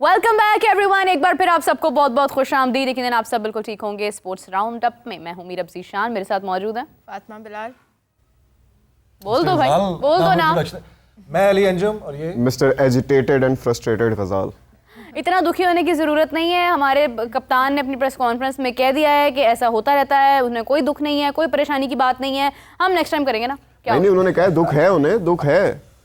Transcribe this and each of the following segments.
Welcome back everyone, एक बार फिर आप सबको बहुत बहुत खुश आमदीद। यकीनन आप सब बिल्कुल ठीक होंगे। स्पोर्ट्स राउंड अप में मैं हूं मीरा ज़ीशान, मेरे साथ मौजूद है फातिमा बिलाल। बोल दो भाई, बोल दो ना। मैं अली अंजुम और ये मिस्टर एजिटेटेड एंड फ्रस्ट्रेटेड गजाल। इतना दुखी होने की ज़रूरत नहीं है। हमारे कप्तान ने अपनी प्रेस कॉन्फ्रेंस में कह दिया है कि ऐसा होता रहता है, उन्हें कोई दुख नहीं है, कोई परेशानी की बात नहीं है। हम नेक्स्ट टाइम करेंगे ना। क्या नहीं, उन्होंने कहा दुख है, उन्हें दुख है,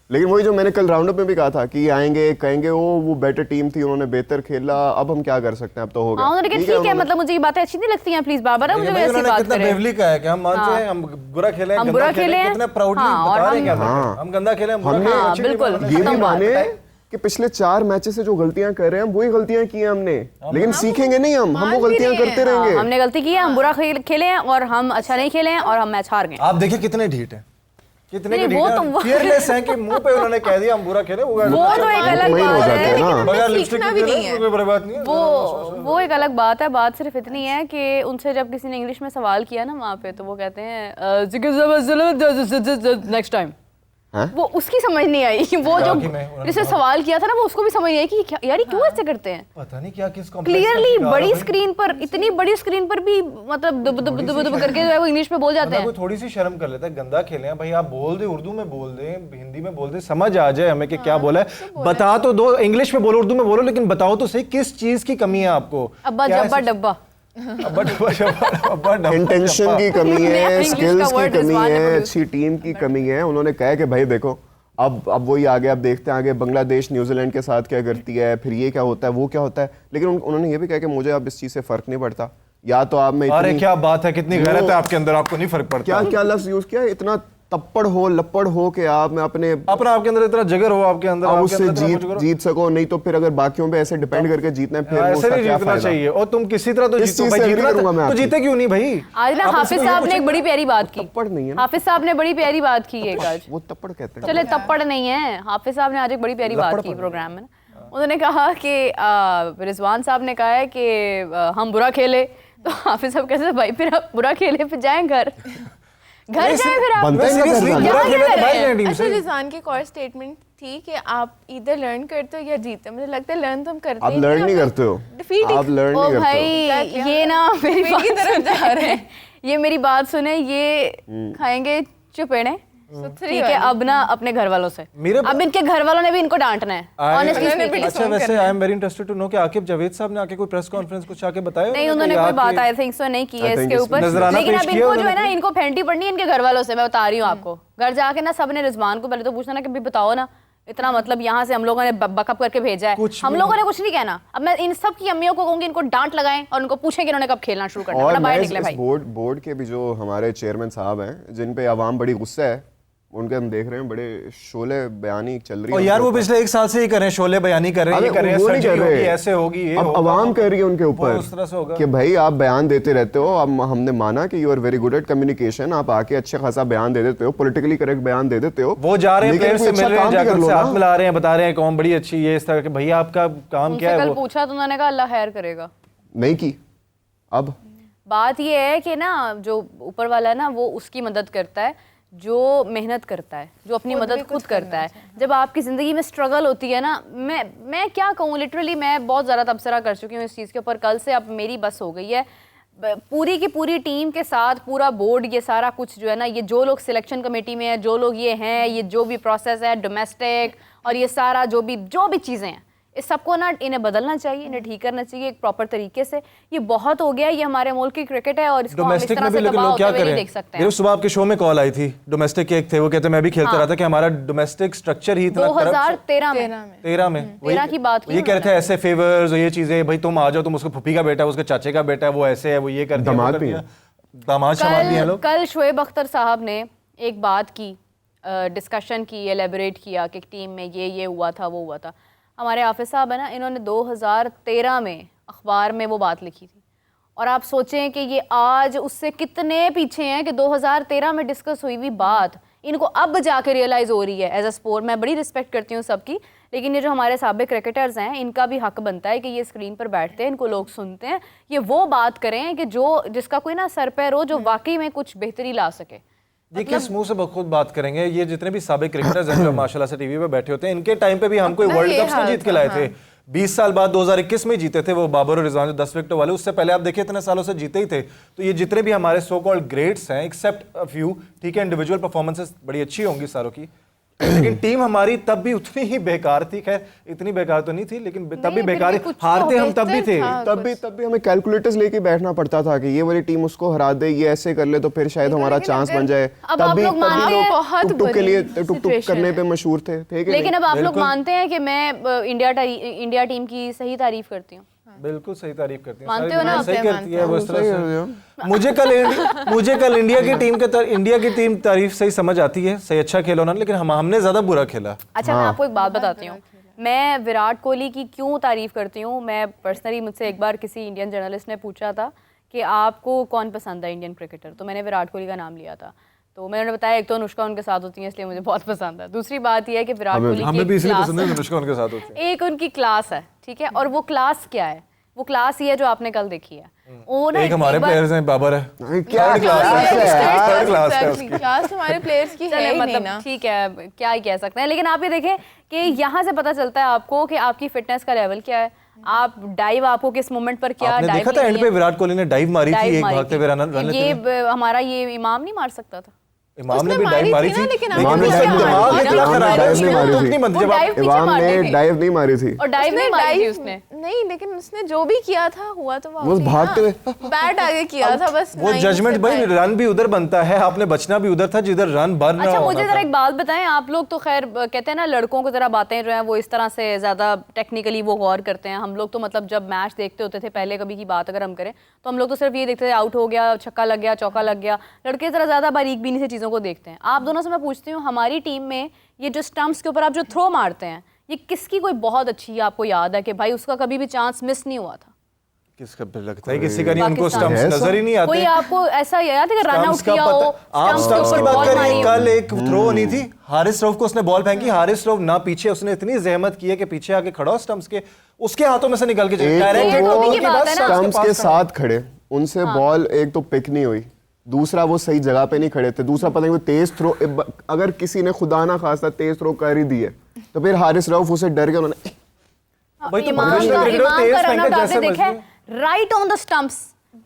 लेकिन वही जो मैंने कल राउंड अप में भी कहा था कि आएंगे कहेंगे वो बेटर टीम थी, उन्होंने बेहतर खेला, अब हम क्या कर सकते हैं, अब तो हो गया। उन्होंने कहा ठीक है, मतलब मुझे ये बातें अच्छी नहीं लगती हैं, प्लीज बाबा ना मुझे ऐसी बात कितना करें। बेवली का है कि हम मानते हैं हम बुरा खेले, हम बुरा खेले, कितना प्राउडली बता रहे हैं हम गंदा खेले, हम बुरा खेले। बिल्कुल ये भी माने कि पिछले 4 मैचेस से जो गलतियां कर रहे हैं हम वही गलतियां की हैं हमने, लेकिन सीखेंगे नहीं, हम वो गलतियां करते रहेंगे। हमने गलती की है, हम बुरा खेले हैं और हम अच्छा नहीं खेले हैं और हम मैच हार गए। आप देखिए कितने ढीठ हैं, कितने फियरलेस हैं कि मुंह पे उन्होंने कह दिया हम बुरा खेले। वो तो एक अलग बात है, बगैर लिपस्टिक के कोई बड़ी बात नहीं है। वो एक अलग बात है। बात सिर्फ इतनी है कि उनसे जब किसी ने इंग्लिश में सवाल किया ना वहाँ पे, तो वो कहते हैं नेक्स्ट टाइम। वो उसकी समझ नहीं आई, वो जो जिससे सवाल किया था ना वो उसको भी समझ नहीं आई कि यार ये क्यों ऐसे करते हैं। पता नहीं क्या किस क्लियरली बड़ी स्क्रीन पर, इतनी बड़ी स्क्रीन पर भी मतलब दुब दुब दुब दुब करके जो है वो इंग्लिश में बोल जाते हैं। कोई थोड़ी सी शर्म कर लेता है, गंदा खेले हैं भाई, आप बोल दे, उर्दू में बोल दे, हिंदी में बोल दे, समझ आ जाए हमें कि क्या बोला है। बता तो दो, इंग्लिश में बोलो, उर्दू में बोलो, लेकिन बताओ तो सही किस चीज की कमी है आपको। अब्बा जब्बा डब्बा इंटेंशन की कमी है, स्किल्स की कमी है, अच्छी टीम की कमी है। उन्होंने कहा कि भाई देखो अब वही आगे, अब देखते हैं आगे बांग्लादेश न्यूजीलैंड के साथ क्या करती है, फिर ये क्या होता है, वो क्या होता है। लेकिन उन्होंने ये भी कहा कि मुझे अब इस चीज से फर्क नहीं पड़ता। या तो आप में अरे क्या बात है, कितनी गैरत है आपके अंदर, आपको नहीं फर्क पड़ता। क्या लफ्ज यूज किया, इतना तप्पड़ हो लपड़ हो कि आप में अपना आपके अंदर इतना जगर हो, आपके अंदर आप उससे जीत सको। नहीं तो फिर अगर बाकियों पे ऐसे डिपेंड करके जीतना है, फिर ऐसे नहीं जीतना चाहिए। और तुम किसी तरह तो जीतो भाई, जीतना तो जीते क्यों नहीं भाई। आज ना हाफिज साहब ने एक बड़ी प्यारी बात की। तप्पड़ नहीं है, हाफिज साहब ने बड़ी प्यारी बात की है आज। वो तप्पड़ कहते हैं। चले तप्पड़ नहीं है, हाफिज साहब ने आज एक बड़ी प्यारी बात की प्रोग्राम में। उन्होंने कहा कि रिजवान साहब ने कहा है कि हम बुरा खेले, तो हाफिज साहब कैसे भाई फिर आप बुरा खेले फिर जाएं घर जाए, फिर आप अच्छा रिजवान की और स्टेटमेंट थी कि आप इधर लर्न करते हो या जीते हो। मुझे लगता है लर्न तुम करते आप लर्न नहीं करते हो, आप लर्न नहीं करते हो। भाई ये ना मेरी बात की तरफ जा रहे हैं, ये मेरी बात सुने, ये खाएंगे चुपेड़े ठीक है। अब ना अपने घर वालों से, अब इनके घर वालों ने भी इनको डांटना है ऑनेस्टली स्पीकिंग। अच्छा वैसे I am very interested to know कि आकिब जावेद साहब ने आके कोई प्रेस कॉन्फ्रेंस कुछ आके बताया? नहीं, उन्होंने कोई बात आई थिंक सो नहीं की है इसके ऊपर, लेकिन अब इनको जो है ना इनको फेंटी पड़नी है इनके घर वालों से। मैं बता रही हूँ आपको, घर जाके ना सबने रिजवान को पहले तो पूछना ना कि बताओ ना, इतना मतलब यहाँ से हम लोगों ने बकअप करके भेजा है, हम लोगों ने कुछ नहीं कहना। अब मैं इन सब की अम्मियों को कहूंगी इनको डांट लगाएं और उनको पूछें कि इन्होंने कब खेलना शुरू करना है। बाहर निकले भाई। बोर्ड के भी जो हमारे चेयरमैन साहब हैं, जिन पे आवाम बड़ी गुस्सा है, उनके हम देख रहे हैं बड़े शोले बयानी चल रही है। और यार वो पिछले 1 साल से ही कर रहे हैं, शोले बयानी कर रहे हैं, ये कर रहे हैं, सर्जरी होगी, ऐसे होगी, ये अब आवाम कर रही है उनके ऊपर उस तरह से होगा कि भाई आप बयान देते रहते हो। अब हमने माना कि you are very good at communication, आप आके अच्छा खासा बयान दे देते हो, पॉलिटिकली करेक्ट बयान दे देते हो। वो जा रहे हैं प्लेयर से मिल रहे हैं, जाकर उनसे हाथ मिला रहे हैं, बता रहे हैं कौन बड़ी अच्छी है, इस तरह के। भैया आपका काम क्या है? कल पूछा तो उन्होंने कहा अल्लाह खैर करेगा, नहीं की। अब बात ये है कि ना जो ऊपर वाला है ना वो उसकी मदद करता है जो मेहनत करता है, जो अपनी मदद खुद करता है। जब आपकी ज़िंदगी में स्ट्रगल होती है ना, मैं क्या कहूँ, लिटरली मैं बहुत ज़्यादा तबसरा कर चुकी हूँ इस चीज़ के ऊपर। कल से अब मेरी बस हो गई है, पूरी की पूरी टीम के साथ पूरा बोर्ड, ये सारा कुछ जो है ना, ये जो लोग सिलेक्शन कमेटी में है, जो लोग ये हैं, ये जो भी प्रोसेस है डोमेस्टिक और ये सारा जो भी चीज़ें हैं, इस सबको ना इन्हें बदलना चाहिए, इन्हें ठीक करना चाहिए एक प्रॉपर तरीके से। ये बहुत हो गया, ये हमारे मुल्क की क्रिकेट है और इसको हम इस तरह से दबाव होते हुए नहीं देख सकते हैं। सुबह आपके शो में कॉल आई थी, डोमेस्टिक के एक थे, वो कहते मैं भी खेलता रहा था कि हमारा डोमेस्टिक स्ट्रक्चर ही इतना 2013 में की बात ये कह रहे थे ऐसे फेवर्स और ये चीजें, भाई तुम आ जाओ, तुम उसके फूफी का बेटा है, उसके चाचे का बेटा है, वो ऐसे है, वो ये कर दिया, दामाद शमाद भी हैं लोग। कल शोएब अख्तर साहब ने एक बात की, डिस्कशन की, एलेबोरेट किया कि टीम में ये हुआ था, वो हुआ था। हमारे हाफिज साहब है ना, इन्होंने 2013 में अखबार में वो बात लिखी थी और आप सोचें कि ये आज उससे कितने पीछे हैं कि 2013 में डिस्कस हुई हुई बात इनको अब जाके रियलाइज़ हो रही है एज अ स्पोर्ट। मैं बड़ी रिस्पेक्ट करती हूँ सबकी, लेकिन ये जो हमारे साबिक क्रिकेटर्स हैं इनका भी हक बनता है कि ये स्क्रीन पर बैठते हैं, इनको लोग सुनते हैं, ये वो बात करें कि जिसका कोई ना सर पैर हो, जो वाकई में कुछ बेहतरी ला सके। ये किस मुंह से खुद बात करेंगे? ये जितने भी साबिक क्रिकेटर्स हैं जो माशाल्लाह से टीवी पे बैठे होते हैं, इनके टाइम पे भी हम कोई वर्ल्ड कप तो जीत के लाए थे। 20 साल बाद 2021 में जीते थे वो बाबर और रिजवान, जो 10 विकेटों वाले। उससे पहले आप देखिए इतने सालों से जीते ही थे। तो ये जितने भी हमारे सो कॉल्ड ग्रेट्स हैं, एक्सेप्ट अ फ्यू, ठीक है, इंडिविजुअल परफॉर्मेंसेस बड़ी अच्छी होंगी सारों की, लेकिन टीम हमारी तब भी उतनी ही बेकार थी। खैर इतनी बेकार तो नहीं थी, लेकिन तब भी बेकार, हारते हम तब भी थे। तब भी हमें कैलकुलेटर्स लेके बैठना पड़ता था कि ये वाली टीम उसको हरा दे, ये ऐसे कर ले तो फिर शायद हमारा चांस बन जाए। तब भी लोग टुक के लिए टुक करने पे मशहूर थे, लेकिन अब आप लोग मानते हैं कि मैं इंडिया टीम की सही तारीफ करती हूँ। बिल्कुल सही तारीफ करती है, मानते हो ना? सही करती है वो इस तरह से। मुझे कल इंडिया की टीम तारीफ सही समझ आती है, सही अच्छा खेला उन्होंने, लेकिन हमने ज्यादा बुरा खेला। अच्छा, मैं आपको एक बात बताती हूँ, मैं विराट कोहली की क्यों तारीफ करती हूँ। मैं पर्सनली, मुझसे एक बार किसी इंडियन जर्नलिस्ट ने पूछा था कि आपको कौन पसंद है इंडियन क्रिकेटर, तो मैंने विराट कोहली का नाम लिया था। तो मैंने बताया एक तो अनुष्का उनके साथ होती है इसलिए मुझे बहुत पसंद है, दूसरी बात यह है कि विराट कोहली हमें भी इसलिए पसंद है अनुष्का उनके साथ होती है। एक उनकी क्लास है, ठीक है, और वो क्लास क्या है? वो क्लास ही है जो आपने कल देखी है। वो ना एक हमारे प्लेयर्स हैं, बाबर है, क्या क्लास हमारे प्लेयर्स की है ही नहीं ना। ठीक है, क्या ही कह सकते हैं, लेकिन आप ये देखें कि यहाँ से पता चलता है आपको कि आपकी फिटनेस का लेवल क्या है, आप डाइव आपको किस मोमेंट पर क्या आपने देखा था एंड पे विराट कोहली ने डाइव मारी थी, एक भागते हुए रन। ये हमारा ये इमाम नहीं मार सकता था। इमाम ने भी डाइव मारी थी, लेकिन इमाम ने दिमाग इतना खराब है उसका, इमाम ने डाइव नहीं मारी थी, और डाइव नहीं मारी थी उसने। नहीं, लेकिन उसने जो भी किया था हुआ तो वो भागते हुए बैट आगे किया था बस। वो जजमेंट भाई, रन भी उधर बनता है, आपने बचना भी उधर था जिधर रन बन रहा। अच्छा, मुझे जरा एक बात बताएं, आप लोग तो खैर कहते हैं ना लड़कों को जरा बातें जो है वो इस तरह से ज्यादा टेक्निकली वो गौर करते हैं। हम लोग तो मतलब जब मैच देखते होते थे पहले, कभी की बात अगर हम करें तो हम लोग तो सिर्फ ये देखते थे आउट हो गया, छक्का लग गया, चौका लग गया। लड़के जरा ज्यादा बारीक बीनी से चीजों को देखते हैं। आप दोनों से मैं पूछती हूँ, हमारी टीम में ये जो स्टंप्स के ऊपर आप जो थ्रो मारते हैं, ये किसकी कोई बहुत अच्छी आपको याद है कि भाई उसका कभी भी चांस मिस नहीं हुआ था? किसका पे लगता है किसी का नहीं, उनको स्टंप्स नजर ही नहीं आते। कोई आपको ऐसा याद है कि रन आउट किया हो? आप स्टंप्स की बात करें, कल एक थ्रो होनी थी, हारिस रऊफ को उसने बॉल फेंकी, हारिस रऊफ ना पीछे, उसने इतनी जहमत की है कि पीछे आके खड़ा हो स्टंप्स के, उसके हाथों में से निकल के स्टंप्स के साथ खड़े, उनसे बॉल एक तो पिक नहीं हुई, दूसरा वो सही जगह पे नहीं खड़े थे, दूसरा पता नहीं वो तेज थ्रो, अगर किसी ने खुदा ना खास्ता तेज थ्रो कर ही दी है तो फिर हारिस रऊफ उसे डर के उन्होंने राइट ऑन द स्टंप्स,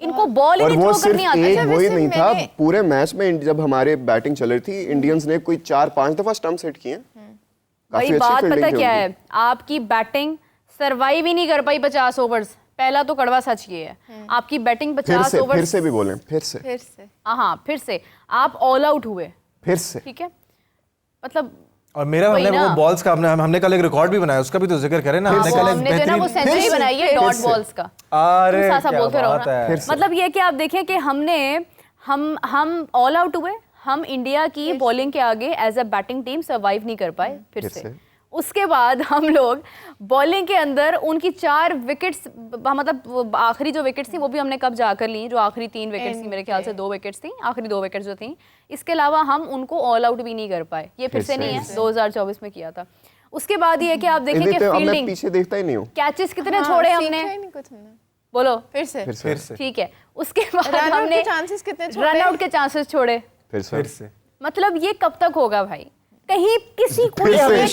इनको बॉल ही नहीं थ्रो करनी आती है। वही नहीं था पूरे मैच में, जब हमारे बैटिंग चल रही थी इंडियंस ने कोई 4-5 दफा स्टंप्स हिट किए। वही बात पता क्या है, आपकी बैटिंग सरवाइव ही नहीं कर पाई 50 ओवर्स। पहला तो कड़वा सच ये है, आपकी बैटिंग 50 ओवर फिर से भी बोलें, फिर से आप ऑल आउट हुए, फिर से, ठीक है, मतलब। और मेरा हमने वो बॉल्स का हमने कल एक रिकॉर्ड भी बनाया, उसका भी तो जिक्र करें ना। हमने कल एक बेहतरीन वो सेंचुरी बनाई है डॉट बॉल्स का। अरे क्या बोलते रहो ना, मतलब ये कि आप देखें कि हम ऑल आउट हुए, हम इंडिया की बॉलिंग के आगे as a batting team survive नहीं कर पाए फिर से। उसके बाद हम लोग बॉलिंग के अंदर उनकी 4 विकेट्स, मतलब आखिरी जो विकेट्स थी वो भी हमने कब जाकर ली, जो आखिरी 3 विकेट्स थी, मेरे ख्याल से 2 विकेट्स थी, आखिरी 2 विकेट्स जो थी। इसके अलावा हम उनको ऑल आउट भी नहीं कर पाए, ये फिर से नहीं है, 2024 में किया था। उसके बाद ये है कि आप देखें कि फील्डिंग, पीछे देखता ही नहीं हूं, कैचेस कितने छोड़े हमने, बोलो फिर से, ठीक है। उसके बाद हमने रन आउट के चांसेस छोड़े, फिर से। मतलब ये कब तक होगा भाई? कहीं किसी कोई फिर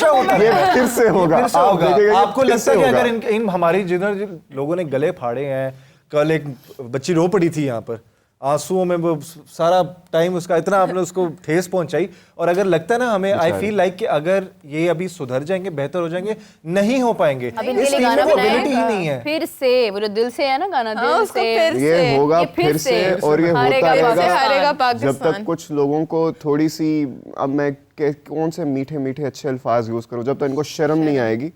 से होगा। आपको लगता है कि अगर इन हमारी जिन लोगों ने गले फाड़े हैं, कल एक बच्ची रो पड़ी थी यहाँ पर आंसुओं में, वो सारा टाइम उसका इतना आपने उसको ठेस पहुंचाई, और अगर लगता है ना हमें, आई फील लाइक कि अगर ये अभी सुधर जाएंगे, बेहतर हो जाएंगे, नहीं हो पाएंगे। इस टीम में एबिलिटी ही नहीं है। फिर से वो जो दिल से है ना गाना, दिल से ये होगा फिर से, और ये होता रहेगा जब तक कुछ लोगों को थोड़ी सी, अब मैं कौन से मीठे मीठे अच्छे अल्फाज यूज करूं, जब तक इनको शर्म नहीं आएगी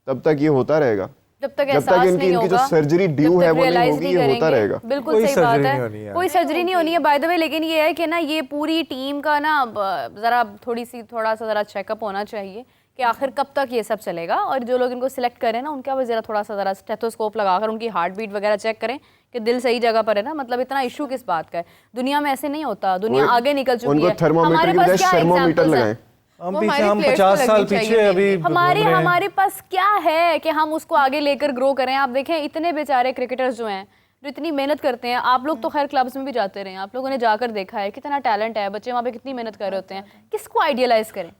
तब तक ये होता रहेगा, जब तक इनकी जो सर्जरी ड्यू है वो नहीं होगी, ये होता रहेगा। बिल्कुल सही बात है, कोई सर्जरी नहीं होनी है बाय द वे। लेकिन ये है कि ना ये पूरी टीम का ना जरा थोड़ा सा चेकअप होना चाहिए कि आखिर कब तक ये सब चलेगा, और जो लोग इनको सिलेक्ट करें ना उनका भी जरा स्टेथोस्कोप लगाकर उनकी हार्ट बीट वगैरह चेक करें कि दिल सही जगह पर है ना। मतलब इतना इशू किस बात का है, दुनिया में ऐसे नहीं होता, दुनिया आगे निकल चुकी है। हमारे पास क्या एग्जांपल्स हैं, हम 50 साल पीछे अभी हमारे पास क्या है कि हम उसको आगे लेकर ग्रो करें। आप देखें इतने बेचारे क्रिकेटर्स जो हैं जो इतनी मेहनत करते हैं, आप लोग तो खैर क्लब्स में भी जाते रहे, आप लोगों ने जाकर देखा है कितना टैलेंट है, बच्चे वहाँ पे कितनी मेहनत कर रहे होते हैं, किसको आइडियलाइज करें?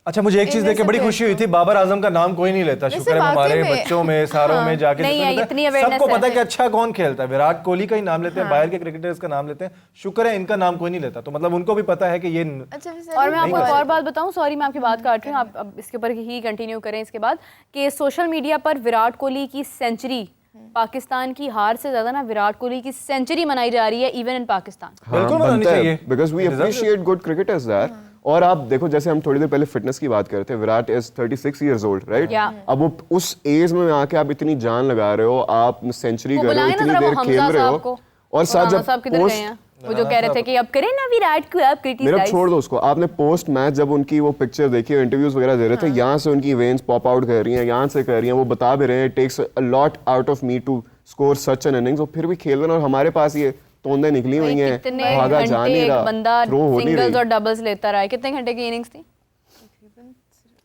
अच्छा मुझे एक चीज देख के बड़ी खुशी हुई थी, बाबर आजम का नाम कोई नहीं लेता। शुक्र है हमारे बच्चों में सारों में जाके नहीं है, इतनी awareness सबको पता है है। कि अच्छा कौन खेलता है। विराट कोहली का ही नाम लेते हैं, बाहर के क्रिकेटर्स का नाम लेते हैं, शुक्र है इनका नाम कोई नहीं लेता। तो मतलब उनको भी पता है कि ये अच्छा और मैं आपको एक और बात बताऊं, सॉरी मैं आपकी बात काट रही हूँ, आप अब इसके ऊपर ही कंटिन्यू करें इसके बाद, कि सोशल मीडिया पर विराट कोहली की सेंचुरी, पाकिस्तान की हार से ज्यादा ना विराट कोहली की सेंचुरी मनाई जा रही है इवन इन पाकिस्तान। बिल्कुल मनानी चाहिए, because we appreciate good cricketers यार। और आप देखो जैसे हम थोड़ी देर पहले फिटनेस की बात करते हैं, Virat is 36 years old right. अब वो उस एज में आके आप इतनी जान लगा रहे हो, आप सेंचुरी कर रहे हो, इतनी देर खेल रहे हो, और साथ जब पोस्ट वो जो कह रहे थे कि अब करें ना विराट को आप क्रिटिसाइज, मेरा छोड़ दो उसको, आपने पोस्ट मैच जब उनकी वो पिक्चर देखी, इंटरव्यूज वगैरह दे रहे थे, यहाँ से उनकी वेन्स पॉप आउट कर रही हैं, यहाँ से कर रही हैं, वो बता भी रहे हैं takes a lot out of me to score such an innings, और फिर भी खेल रहे हैं। और हमारे पास ये तोंदे निकली हुई हैं, भागा जा नहीं रहा, बंदा थ्रो हो नहीं सिंगल्स रही। और डबल्स लेता रहा है। कितने घंटे की इनिंग्स थी?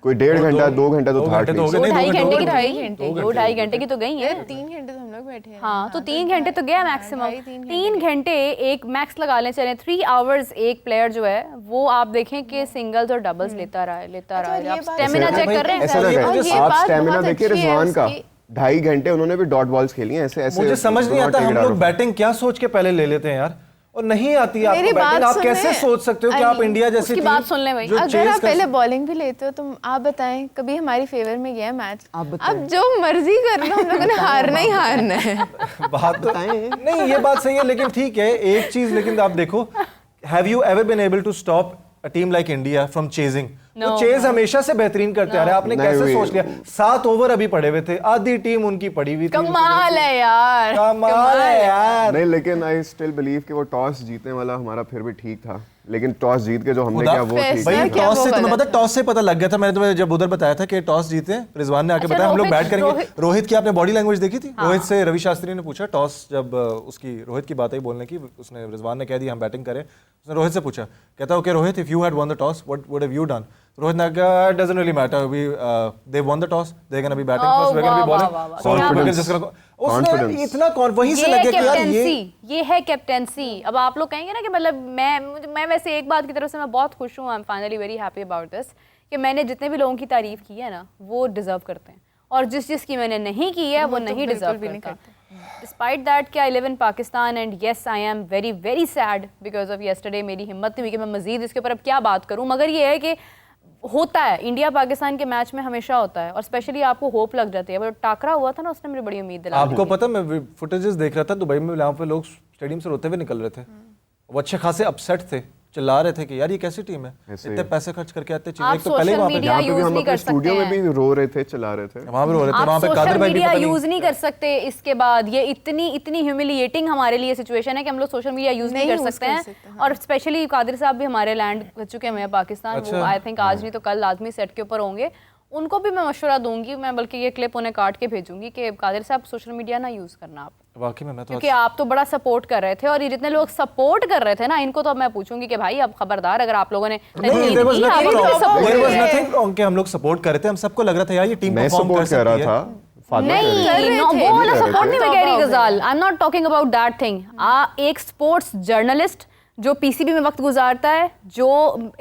कोई 1.5 घंटा 2 घंटा तो था घंटे तो हो गए, दो नहीं, ढाई घंटे की 2 घंटे की तो गई है। 3 घंटे तो हम लोग बैठे हैं। हाँ तो 3 घंटे तो गया मैक्सिमम। 3 घंटे एक मैक्स लगा लें चलें, 3 आवर्स एक प्लेयर जो है वो आप देखें कि सिंगल्स और डबल्स लेता रहा है। आप स्टेमिना चेक कर रहे हैं ऐसा लग रहा है आप स्टेमिना देखिए रिजवान का, 2.5 घंटे उन्होंने भी डॉट बॉल्स खेली हैं। ऐसे ऐसे मुझे समझ नहीं आता हम लोग बैटिंग क्या सोच के पहले ले लेते हैं यार, और नहीं आती आपको बैटिंग। आप कैसे सोच सकते हो कि आप इंडिया जैसी उसकी बात सुन लें भाई। अगर आप पहले बॉलिंग भी लेते हो तो आप बताएं कभी हमारी फेवर में गया मैच? आप जो मर्जी कर लो, हम लोगों ने हारना ही हारना है। बात तो नहीं, ये बात सही है, लेकिन ठीक है एक चीज, लेकिन आप देखो, have you ever been able to stop a team like India from chasing? वो चेज हमेशा से बेहतरीन करते आ रहे हैं। आपने कैसे सोच लिया? 7 ओवर अभी पड़े हुए थे, आधी टीम उनकी पड़ी हुई थी। कमाल है यार, कमाल है यार। नहीं, लेकिन आई स्टिल बिलीव कि वो टॉस जीतने वाला हमारा फिर भी ठीक था, लेकिन टॉस जीत के जो हमने किया वो ठीक भाई था। टॉस से तुम्हें पता, टॉस से पता लग गया था। मैंने तुम्हें जब उधर बताया था कि टॉस जीते, रिजवान ने आके बताया हम लोग बैट करेंगे। रोहित की आपने बॉडी लैंग्वेज देखी थी? रोहित से रवि शास्त्री ने पूछा, टॉस जब उसकी रोहित की बात आई बोलने की, उसने रिजवान ने कह दिया हम बैटिंग करें, उसने रोहित से पूछा, कहता okay Rohit, if you had won the toss what would have you done? Rohit ने कहा it doesn't really matter, we they won the toss, they are gonna be batting first, we are gonna be bowling, उसने इतना confidence से लगे कि यार ये है कैप्टेंसी। अब आप लोग कहेंगे ना कि मतलब मैं वैसे एक बात की तरफ से मैं बहुत खुश हूँ, I am finally very happy about this, कि मैंने जितने भी लोगों की तारीफ की है ना वो डिजर्व करते हैं, और जिसकी मैंने नहीं की है वो नहीं डिजर्व करता। डिस्पाइट दैट कि I live in Pakistan and yes I am very very sad because of yesterday. मेरी हिम्मत नहीं हुई कि मैं मजीद इसके ऊपर अब क्या बात करूँ, मगर ये है कि होता है, इंडिया पाकिस्तान के मैच में हमेशा होता है, और स्पेशली आपको होप लग जाती है। बट टाकरा हुआ था ना, उसने मुझे बड़ी उम्मीद दिलाई। आपको पता, मैं फुटेजेस देख रहा था दुबई में, वहाँ पे लोग स्टेडियम से रोते हुए निकल रहे थे, वो अच्छे खासे अपसेट थे, चिल्ला रहे थे कि यार ये कैसी टीम है, इतने पैसे खर्च करके आते चीजें। एक तो पहले वहाँ पे यहाँ पे भी हम अपने स्टूडियो में भी रो रहे थे, चिल्ला रहे थे, वहाँ भी रो रहे थे, वहाँ पे कादर भाई भी मीडिया यूज नहीं कर सकते। इसके बाद ये इतनी ह्यूमिलिएटिंग हमारे लिए सिचुएशन है कि हम लोग सोशल मीडिया यूज नहीं कर सकते हैं। और स्पेशली कादिर साहब भी हमारे लैंड कर चुके हैं पाकिस्तान, वो आई थिंक आज नहीं तो कल लाजमी सेट के ऊपर होंगे। उनको भी मैं मशवरा दूंगी, मैं बल्कि ये क्लिप उन्हें काट के भेजूंगी कि कादिर साहब सोशल मीडिया ना यूज करना आप, वाकई में। मैं तो क्योंकि आप तो बड़ा सपोर्ट कर रहे थे, और ये जितने लोग सपोर्ट कर रहे थे ना, इनको तो अब मैं पूछूंगी कि भाई अब खबरदार, अगर आप लोगों ने हम लोग सपोर्ट कर रहे थे, हम सबको लग रहा था यार ये टीम मैं सपोर्ट कर रहा था, नहीं, वो वाला सपोर्ट नहीं मैं कह रही गजाल, I am not talking about that thing. एक स्पोर्ट्स जर्नलिस्ट जो पीसीबी में वक्त गुजारता है, जो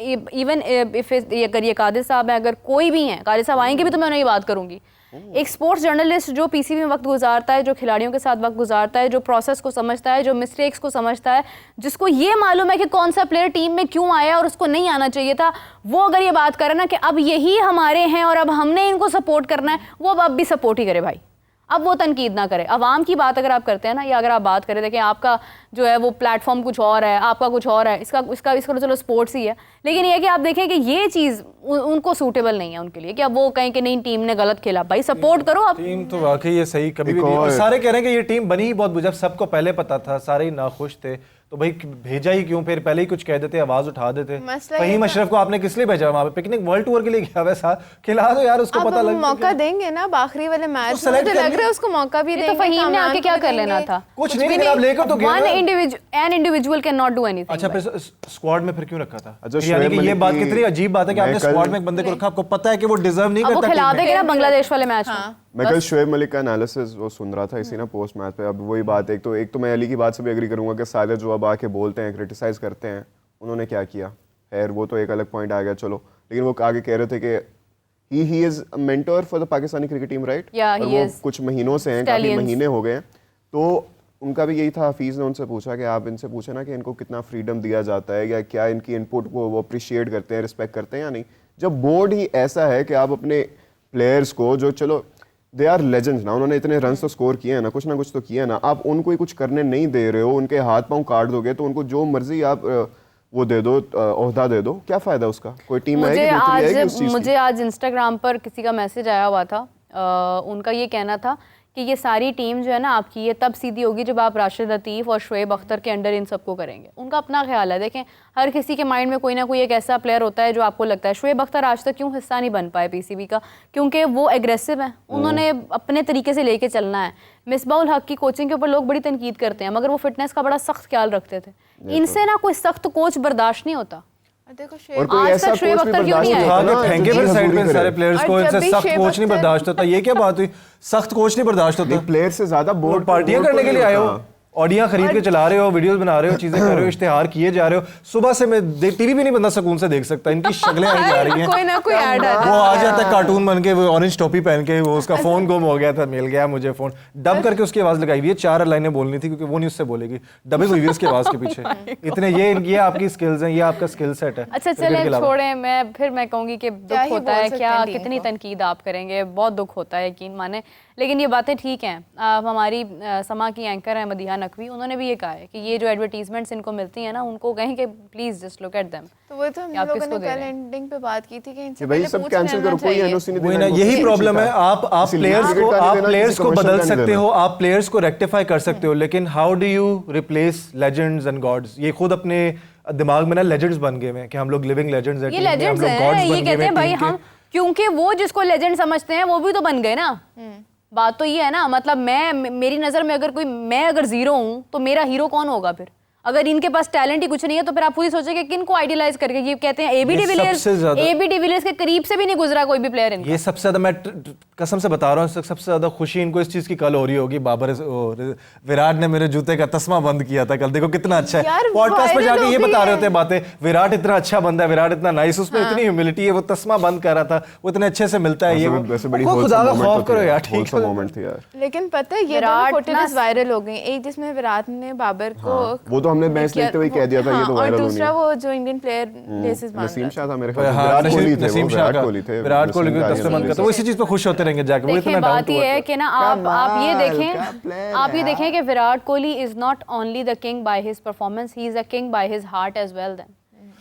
इवन अगर ये कादिर साहब है, अगर कोई भी है, कादिर साहब आएंगे भी तो मैं उन्हें ये बात करूंगी, एक स्पोर्ट्स जर्नलिस्ट जो पीसीबी में वक्त गुजारता है, जो खिलाड़ियों के साथ वक्त गुजारता है, जो प्रोसेस को समझता है, जो मिस्टेक्स को समझता है, जिसको ये मालूम है कि कौन सा प्लेयर टीम में क्यों आया और उसको नहीं आना चाहिए था, वो अगर ये बात करे ना कि अब यही हमारे हैं और अब हमने इनको सपोर्ट करना है, वो अब भी सपोर्ट ही करे भाई। अब वो तनकीद ना करे। अवाम की बात अगर आप करते हैं ना, या अगर आप बात करें, देखिए आपका जो है वो प्लेटफॉर्म कुछ और है, आपका कुछ और है, इसका तो चलो स्पोर्ट्स ही है, लेकिन ये कि आप देखें कि ये चीज़ उनको सूटेबल नहीं है उनके लिए, कि अब वो कहें कि नहीं टीम ने गलत खेला। भाई सपोर्ट करो अब। टीम तो वाकई ये सही कभी भी नहीं, और सारे कह रहे हैं कि ये टीम बनी ही बहुत बुरी, जब सबको पहले पता था, सारे ही नाखुश थे, तो भाई भेजा ही क्यों? फिर पहले ही कुछ कह देते, आवाज उठा देते। फहीम अशरफ को आपने किस लिए भेजा वहाँ पे? पिकनिक वर्ल्ड टूर के लिए गया वैसा, खिला दो यार, उसको पता लग मौका देंगे ना आखिरी वाले मैच में, मुझे लग रहा है उसको मौका भी देंगे। तो फहीम ने आके क्या कर लेना था? कुछ नहीं, आप लेकर तो गए। An individual can not do anything. अच्छा, फिर स्क्वाड में फिर क्यों रखा था? यानी कि ये बात कितनी अजीब बात है कि आपने स्क्वाड में एक बंदे को रखा, आपको पता है कि वो डिजर्व नहीं करता। वो खिला देगा ना बांग्लादेश वाले मैच में। मैं कल शोएब मलिक का एनालिसिस वो सुन रहा था इसी ना पोस्ट मैच पे। अब वही बात, एक तो मैं अली की बात से भी एग्री करूंगा कि साले जो अब आके बोलते हैं, क्रिटिसाइज करते हैं, उन्होंने क्या किया? खैर वो तो एक अलग पॉइंट आ गया चलो, लेकिन वो आगे कह रहे थे कि he is a mentor for the Pakistani cricket team, right? Yeah, he वो is. कुछ महीनों से हैं, काफी महीने हो गए हैं, तो उनका भी यही था। हफीज़ ने उनसे पूछा कि आप इनसे पूछे ना कि इनको कितना फ्रीडम दिया जाता है या क्या इनकी इनपुट को वो अप्रिशिएट करते हैं, रिस्पेक्ट करते हैं या नहीं। जब बोर्ड ही ऐसा है कि आप अपने प्लेयर्स को, जो चलो दे आर लेजेंड्स ना, उन्होंने इतने रन तो स्कोर किए हैं ना, कुछ तो किया ना, आप उनको ही कुछ करने नहीं दे रहे हो, उनके हाथ पांव काट दोगे तो उनको जो मर्जी आप वो दे दो, ओहदा दे दो, क्या फायदा उसका? कोई टीम मुझे आज इंस्टाग्राम पर किसी का मैसेज आया हुआ था, उनका ये कहना था कि ये सारी टीम जो है ना आपकी, ये तब सीधी होगी जब आप राशिद लतीफ़ और शुएब अख्तर के अंडर इन सबको करेंगे। उनका अपना ख्याल है। देखें, हर किसी के माइंड में कोई ना कोई एक ऐसा प्लेयर होता है जो आपको लगता है। शुएब अख्तर आज तक क्यों हिस्सा नहीं बन पाए पीसीबी का? क्योंकि वो एग्रेसिव है, उन्होंने अपने तरीके से लेके चलना है। मिसबाउल हक की कोचिंग के ऊपर लोग बड़ी तनकीद करते हैं, मगर वो फिटनेस का बड़ा सख्त ख्याल रखते थे। इनसे ना कोई सख्त कोच बर्दाश्त नहीं होता। देखो और कोई ऐसा कोच भी बर्दाश्त नहीं उठा के होता फेंके फिर साइड पे सारे प्लेयर्स को, इनसे सख्त कोच नहीं बर्दाश्त होता। ये क्या बात हुई? सख्त कोच नहीं बर्दाश्त होता? प्लेयर से ज्यादा बोर्ड पार्टियां करने के लिए आए हो, ऑडियां खरीद के चला रहे हो, वीडियोस बना रहे हो, चीजें कर रहे हो, इश्तिहार किए जा रहे हो। सुबह से मैं टीवी भी नहीं बंदा सुकून से देख सकता, इनकी शक्लें आई जा रही हैं। कोई ना कोई ऐड वो आ जाता है कार्टून बन के, वो ऑरेंज टोपी पहन के, वो उसका फोन गुम हो गया था, मिल गया मुझे फोन, डब करके उसकी आवाज लगाई हुई है। 4 लाइनें बोलनी थी क्योंकि वो नहीं उससे बोलेगी, डबिंग हुई है उसकी आवाज के पीछे। इतने ये आपकी स्किल्स हैं, ये आपका स्किल सेट है। अच्छा चले छोड़ें, मैं कहूंगी कि दुख होता है, क्या कितनी तनकीद आप करेंगे, बहुत दुख होता है, यकीन माने, लेकिन ये बातें ठीक हैं। हमारी समा की एंकर है मदीहा नकवी, उन्होंने भी ये कहा है कि ये जो एडवर्टीजमेंट्स इनको मिलती हैं ना, उनको कहें कि please just look at them. तो वो तो हम लोगों ने कल एंडिंग पे बात की थी कि इनसे भाई सब कैंसिल करो, कोई एनओसी नहीं देना। यही प्रॉब्लम है। आप प्लेयर्स को बदल सकते हो, आप प्लेयर्स को रेक्टिफाई कर सकते हो, लेकिन how do you replace legends and gods? ये खुद अपने दिमाग में ना लेजेंड्स बन गए हैं कि हम लोग लिविंग लेजेंड्स हैं, ये लेजेंड्स हैं, ये कहते हैं भाई हम, क्योंकि वो जिसको लेजेंड समझते हैं वो भी तो बन गए ना। बात तो ये है ना, मतलब मेरी नजर में अगर मैं अगर जीरो हूं तो मेरा हीरो कौन होगा फिर? अगर इनके पास टैलेंट ही कुछ नहीं है तो फिर आप खुद ही सोचेंगे किन को आइडियलाइज करके। ये कहते हैं एबी डिविलियर्स के करीब से भी नहीं गुजरा कोई भी प्लेयर इनका। ये सबसे ज्यादा, मैं कसम से बता रहा हूँ, सबसे ज्यादा खुशी इनको इस चीज की कल हो रही होगी। विराट ने मेरे जूते का तस्मा बंद किया था कल, देखो कितना अच्छा है। पॉडकास्ट पे जाके ये बता रहे होते हैं बातें, विराट इतना अच्छा बंदा है, विराट इतना नाइस, उसमें इतनी ह्यूमिलिटी है, वो तस्मा बंद कर रहा था, वो इतने अच्छे से मिलता है। ये खुदा का खौफ करो यार, ठीक है। लेकिन पता है ये फोटोज वायरल हो गई, एक जिसमें विराट ने बाबर को, वो तो हमने मैच देखते हुए कह दिया था ये तो वायरल होनी है। और दूसरा वो जो इंडियन प्लेयर लेसेस मांग नसीम शाह था मेरे ख्याल से, विराट कोहली को तस्मा बंद करता, वो इसी चीज पे खुश होते रहेंगे जाके। वो इतना बात ये है कि ना आप ये देखें कि Virat Kohli is not only the king by his performance, he is a king by his heart as well. Then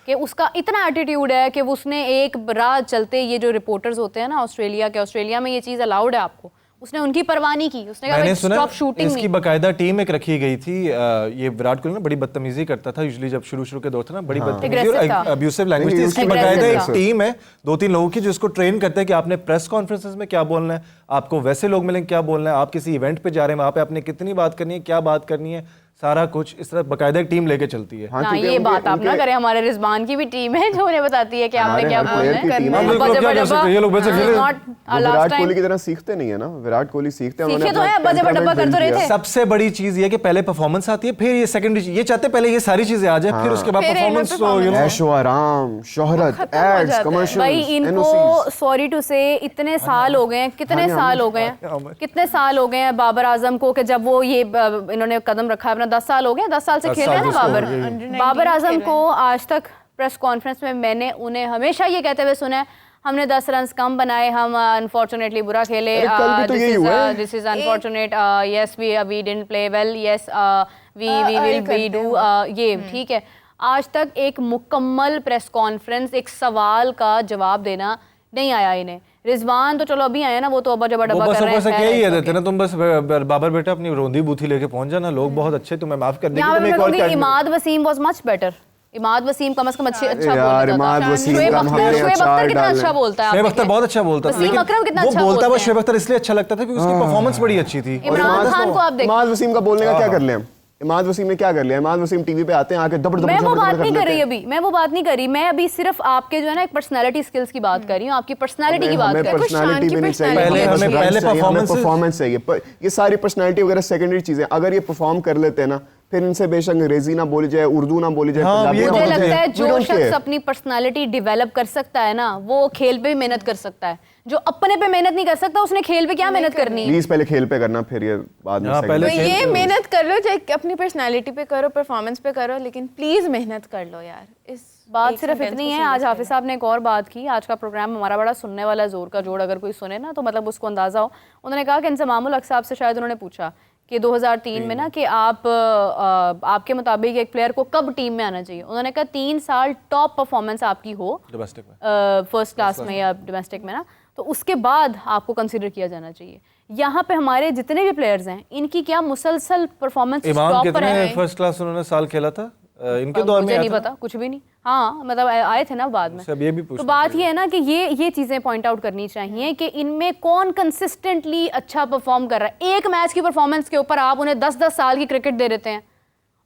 कि उसका इतना एटीट्यूड है कि उसने एक राह चलते, ये जो रिपोर्टर्स होते हैं ना ऑस्ट्रेलिया में ये चीज अलाउड है आपको, उसने उनकी परवाह नहीं की। उसने कहा स्टॉप शूटिंग। इसकी बकायदा टीम एक रखी गई थी। ये विराट कोहली ना बड़ी बदतमीजी करता था यूजुअली, जब शुरू के दौर था ना, बड़ी बदतमीजी और अब्यूसिव लैंग्वेज थी। इसकी बकायदा एक टीम है 2-3 लोगों की जो इसको ट्रेन करते हैं कि आपने प्रेस कॉन्फ्रेंसेस में क्या बोलना है, आपको वैसे लोग मिलेंगे क्या बोलना है, आप किसी इवेंट पे जा रहे हैं वहां पे आपने कितनी बात करनी है, क्या बात करनी है, सारा कुछ इस तरह बकायदा टीम लेके चलती है। ना ये बात आप ना करें, हमारे रिजवान की भी टीम है जो उन्हें बताती है कि आपने क्या बोलना है। ये लोग विराट कोहली की तरह सीखते नहीं है ना, विराट कोहली सीखते हैं। सबसे बड़ी चीज ये कि पहले परफॉर्मेंस आती है, फिर ये सेकेंडरी, ये चाहते पहले ये सारी चीजें आ जाए, फिर उसके बाद परफॉर्मेंस, ऐशो आराम, शोहरत, एड्स, कमर्शियल्स। भाई इनको सॉरी टू से इतने साल हो गए हैं, कितने साल हो गए हैं बाबर आजम को, कि जब वो ये इन्होंने कदम रखा है, 10 साल हो गए, 10 साल से खेल रहे हैं ना बाबर आजम को। आज तक प्रेस कॉन्फ्रेंस में मैंने उन्हें हमेशा ये कहते हुए सुना है, हमने 10 रन कम बनाए, हम अनफॉर्चुनेटली बुरा खेले, this is unfortunate, yes we didn't play well, yes we will do ये, ठीक है। आज तक एक मुकम्मल प्रेस कॉन्फ्रेंस, एक सवाल का जवाब देना नहीं आया इन्हें। रिजवान तो चलो अभी आए ना, वो तो अब डब्बा कर रहे हैं। क्या ही देते ना, तुम बस बाबर बेटा अपनी रोंदी बूथी लेके पहुंच जाना, लोग बहुत अच्छे, तुम्हें माफ कर देंगे। Imad Wasim was much better. Imad Wasim कम से कम अच्छा बोलता था। शुएब अख्तर कितना अच्छा बोलता है, शुएब अख्तर बहुत अच्छा बोलता था, वसीम अकरम कितना अच्छा बोलता है। वो शुएब अख्तर इसलिए अच्छा लगता था क्योंकि उसकी परफॉर्मेंस बड़ी अच्छी थी। इमरान खान को आप देखो, इमाद वसीम का बोलने का क्या कर लिया, इमाद वसीम ने क्या कर लिया? इमाद वसीम टीवी पे आते हैं, आके दबड़ मैं वो बात नहीं कर रही अभी, मैं वो बात नहीं कर रही, मैं अभी सिर्फ आपके जो है ना एक पर्सनालिटी स्किल्स की बात कर रही हूँ, आपकी पर्सनालिटी की बात कर रही हूँ। पर्सनालिटी भी नहीं चाहिए, पहले परफॉर्मेंस चाहिए। ये सारी पर्सनालिटी वगैरह सेकेंडरी चीजें, अगर ये परफॉर्म कर लेते हैं ना फिर इनसे बेशक अंग्रेजी ना बोली जाए, उर्दू ना बोली जाए, हाँ, पंजाबी ये ना मुझे बोली लगता जाए, है we जो don't शख्स care। अपनी पर्सनालिटी डेवलप कर सकता है ना, वो खेल पे भी मेहनत कर सकता है। जो अपने पे मेहनत नहीं कर सकता, उसने खेल पे क्या मेहनत करनी है? प्लीज पहले खेल पे करना, फिर ये बाद में हाँ, second पहले तो पे। ये मेहनत कर लो, चाहे अपनी पर्सनालिटी पे करो, परफॉर्मेंस पे करो, लेकिन प्लीज मेहनत कर लो यार। इस बात एक सिर्फ sentence इतनी को है। serious आज हाफिज लेना। साहब ने एक और बात की। आज का प्रोग्राम हमारा बड़ा सुनने वाला है, जोर का जोड़, अगर कोई सुने ना तो मतलब उसको अंदाजा हो। उन्होंने कहा कि इंजमामुल हक साहब से शायद उन्होंने पूछा कि 2003 में ना कि आपके मुताबिक एक प्लेयर को कब टीम में आना चाहिए। उन्होंने कहा 3 साल टॉप परफॉर्मेंस आपकी हो डोमेस्टिक में, फर्स्ट क्लास में या डोमेस्टिक में ना, तो उसके बाद आपको कंसीडर किया जाना चाहिए। यहाँ पे हमारे जितने भी प्लेयर्स हैं, इनकी क्या मुसलसल परफॉर्मेंस इमाम टॉप पर कितने है। फर्स्ट क्लास उन्होंने साल खेला था इनके दौर में? मुझे आया नहीं था? पता, कुछ भी नहीं। हाँ मतलब आए थे ना बाद में। उससे अब ये भी तो पूछना बात ये है ना कि ये चीजें पॉइंट आउट करनी चाहिए कि इनमें कौन कंसिस्टेंटली अच्छा परफॉर्म कर रहा है। एक मैच की परफॉर्मेंस के ऊपर आप उन्हें 10-10 साल की क्रिकेट दे देते हैं,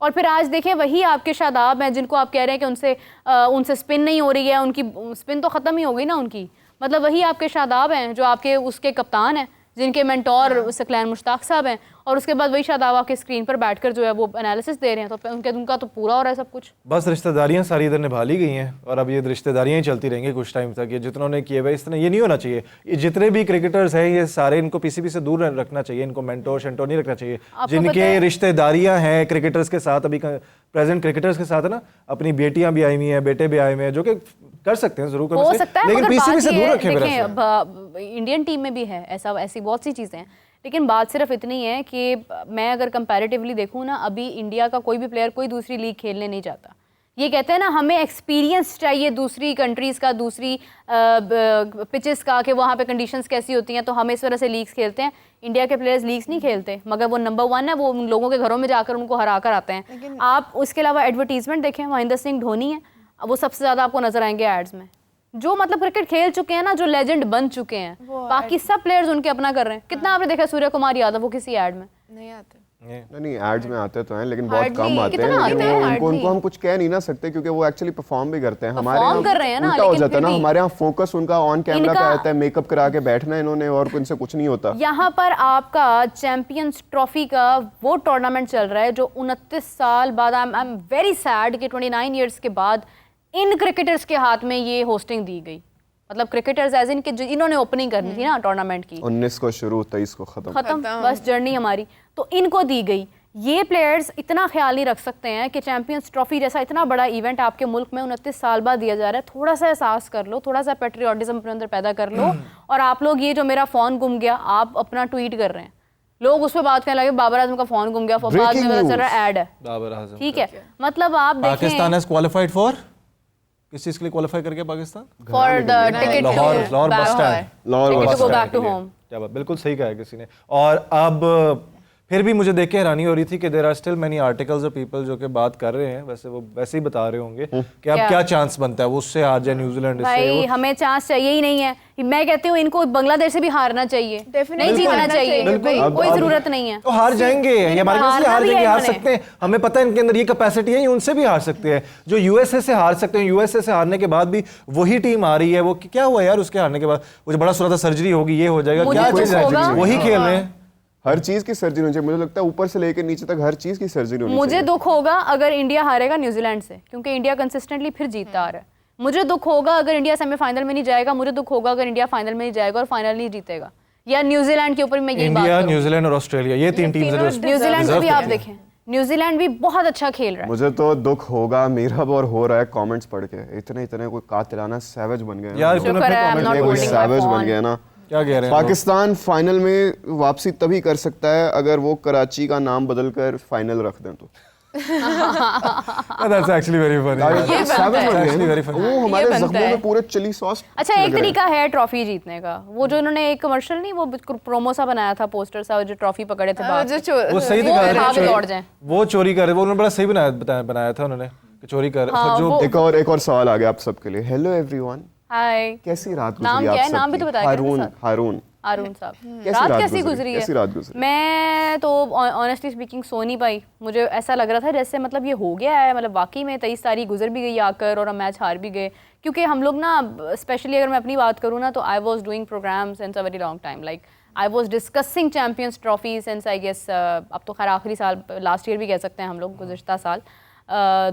और फिर आज देखें वही आपके शादाब हैं जिनको आप कह रहे हैं कि उनसे स्पिन नहीं हो रही है, उनकी स्पिन तो ख़त्म ही हो गई ना उनकी। मतलब वही आपके शादाब हैं जो आपके उसके कप्तान हैं, जिनके मेंटोर सकलैन मुश्ताक साहब हैं, और उसके बाद वही शादाब आपके स्क्रीन पर बैठकर जो है वो एनालिसिस दे रहे हैं। तो उनका तो पूरा हो रहा है सब कुछ। बस रिश्तेदारियां सारी इधर निभा ली गई हैं और अब ये रिश्तेदारियां ही चलती रहेंगी कुछ टाइम तक। ये जितनों ने किए हुए इस तरह ये नहीं होना चाहिए। ये जितने भी क्रिकेटर्स हैं ये सारे इनको पीसीबी से दूर रखना चाहिए, इनको मेंटोर शेंटोर नहीं रखना चाहिए। जिनके रिश्तेदारियां हैं क्रिकेटर्स के साथ, अभी प्रेजेंट क्रिकेटर्स के साथ है ना, अपनी बेटियां भी आई हुई हैं, बेटे भी आए हुए हैं, जो कि कर सकते हैं जरूर, हो सकता है, लेकिन मगर पीसीबी बात से ये दूर है, रखें मेरा ख्याल। देखें इंडियन टीम में भी है ऐसी बहुत सी चीज़ें हैं, लेकिन बात सिर्फ इतनी है कि मैं अगर कंपैरेटिवली देखूं ना, अभी इंडिया का कोई भी प्लेयर कोई दूसरी लीग खेलने नहीं चाहता। ये कहते हैं ना हमें एक्सपीरियंस चाहिए दूसरी कंट्रीज़ का, दूसरी पिचेस का, कि वहाँ पे कंडीशंस कैसी होती हैं, तो हम इस वजह से लीग्स खेलते हैं। इंडिया के प्लेयर्स लीग्स नहीं खेलते, मगर वो नंबर 1 है, वो उन लोगों के घरों में जाकर उनको हरा कर आते हैं। आप उसके अलावा एडवर्टीजमेंट देखें, महेंद्र सिंह धोनी है, वो सबसे ज़्यादा आपको नजर आएंगे एड्स में, जो मतलब क्रिकेट खेल चुके हैं ना, जो लेजेंड बन चुके हैं। बाकी सब प्लेयर्स उनके अपना कर रहे हैं। कितना आपने देखा सूर्य कुमार यादव, वो किसी ऐड में नहीं आते। नहीं एड्स में आते तो हैं, लेकिन बहुत Hardly, कम आते हैं। कितना लेकिन आते हैं? उनको हम कुछ कह नहीं ना सकते, क्योंकि वो एक्चुअली परफॉर्म भी करते हैं। हमारे Perform कर रहे हैं ना, उल्टा हो लेकिन जाता है फिर ना, भी। हमारे यहाँ फोकस उनका ऑन कैमरा पे इनका- आता है, मेकअप करा के बैठना इन्होंने, और उनसे कुछ नहीं होता। यहाँ पर आपका चैंपियंस ट्रॉफी का वो टूर्नामेंट चल रहा है जो 29 साल बाद, आई एम वेरी सैड कि 29 ईयर्स के बाद इन क्रिकेटर्स के हाथ में ये होस्टिंग दी गई। मतलब क्रिकेटर्स एज इन कि इन्होंने ओपनिंग करनी थी ना टूर्नामेंट की, 19 को शुरू, 23 को खत्म। बस जर्नी हमारी तो इनको दी गई। ये प्लेयर्स इतना ख्याल नहीं रख सकते हैं कि चैंपियंस ट्रॉफी जैसा इतना बड़ा इवेंट आपके मुल्क में 29 साल बाद दिया जा रहा है। थोड़ा सा एहसास कर लो, थोड़ा सा पेट्रियोटिज्म अपने अंदर पैदा कर लो। और आप लोग ये जो मेरा फ़ोन गुम गया, आप अपना ट्वीट कर रहे हैं, लोग उस पर बात करने लगे बाबर आजम का फ़ोन गुम गया, बाद में पता चल रहा है ऐड है। बाबर आजम, ठीक है, मतलब आप देखें पाकिस्तान हैज क्वालिफाइड फॉर, किस चीज के लिए क्वालिफाई करके Pakistan? For the ticket Lahore bus stand, Lahore to go बस back to के लिए। home। क्या बात, बिल्कुल सही कहा है किसी ने। और अब फिर भी मुझे देख के हैरानी हो रही थी कि there are still many articles of people जो कि बात कर रहे हैं, वैसे वो वैसे ही बता रहे होंगे कि अब क्या चांस बनता है वो उससे हार जाए न्यूजीलैंड इससे। भाई हमें चांस चाहिए ही नहीं है। मैं कहती हूँ इनको बांग्लादेश से भी हारना चाहिए, Definitely नहीं जीतना हारना चाहिए, चाहिए, कोई जरूरत नहीं है। तो हार जाएंगे, ये हमारे पास हारना हार भी है जाएंगे, हार इन्होंने। सकते हैं, हमें पता है इनके अंदर ये कैपेसिटी है, ये उनसे भी हार सकते हैं। जो यूएसए से हार सकते हैं, यूएसए से हारने के बाद भी वही टीम आ रही है। वो क्या हुआ यार उसके हारने के बाद? वो बड़ा सुना था सर्जरी होगी, ये हो जाएगा, मुझे क्या तो चीज है? होगा। वही खेल रहे हैं। हर चीज की सर्जरी होनी चाहिए, मुझे लगता है ऊपर से लेकर नीचे तक हर चीज की सर्जरी होनी मुझे चाहिए। दुख होगा अगर इंडिया हारेगा न्यूजीलैंड से, क्योंकि इंडिया कंसिस्टेंटली फिर जीतता आ रहा है। मुझे दुख होगा अगर इंडिया सेमीफाइनल में नहीं जाएगा, मुझे दुख होगा अगर इंडिया फाइनल में नहीं जाएगा और फाइनल नहीं जीतेगा, या न्यूजीलैंड के ऊपर मैं यही बात इंडिया, करूं। न्यूजीलैंड और ऑस्ट्रेलिया, ये तीन टीम्स हैं जो न्यूजीलैंड को भी आप deserve देखें, न्यूजीलैंड भी बहुत अच्छा खेल रहा है। मुझे तो दुख होगा, मेरा और हो रहा है कमेंट्स पढ़ के, इतने इतने कोई कातिलाना सैवेज बन गए यार ना। तूने शुक्र फिर है, I'm comment not किया, कोई holding my सैवेज बन phone। गया ना। क्या कह रहे हैं पाकिस्तान फाइनल में वापसी तभी कर सकता है अगर वो कराची का नाम बदलकर फाइनल रख दें तो। That's actually very funny. Savage बन गए Actually very हैं। funny। वो हमारे बनता जख्मों है। में पूरे चिली सॉस अच्छा, एक तरीका है ट्रॉफी जीतने का, वो जो इन्होंने एक कमर्शियल नहीं, वो प्रोमो सा बनाया था, पोस्टर सा, जो ट्रॉफी पकड़े थे बाहर। वो सही वो दिखा खा रहे के थे, लौट जाएं। वो चोरी कर रहे, वो उन्होंने बड़ा सही बनाया था उन्होंने कि चोरी कर हाँ, जो वो- एक और सवाल आ गया आप सबके लिए। हेलो एवरीवन, हाय, कैसी रात नाम गुजरी क्या आप है? नाम भी तो सबकी? बताया करो हारून, साथ। हारून अरुण साहब, कैसी रात रात कैसी गुजरी? गुजरी है? कैसी रात गुजरी? मैं तो ऑनेस्टली स्पीकिंग सो नहीं पाई। मुझे ऐसा लग रहा था जैसे मतलब ये हो गया है, मतलब वाकई में 23 तारीख गुजर भी गई आकर और हम मैच हार भी गए। क्योंकि हम लोग ना स्पेशली अगर मैं अपनी बात करूँ ना, तो I was doing programme since a very long time, like I was discussing champions trophy since I guess अब तो खैर आखिरी साल, लास्ट ईयर भी कह सकते हैं हम लोग, गुज़िश्ता साल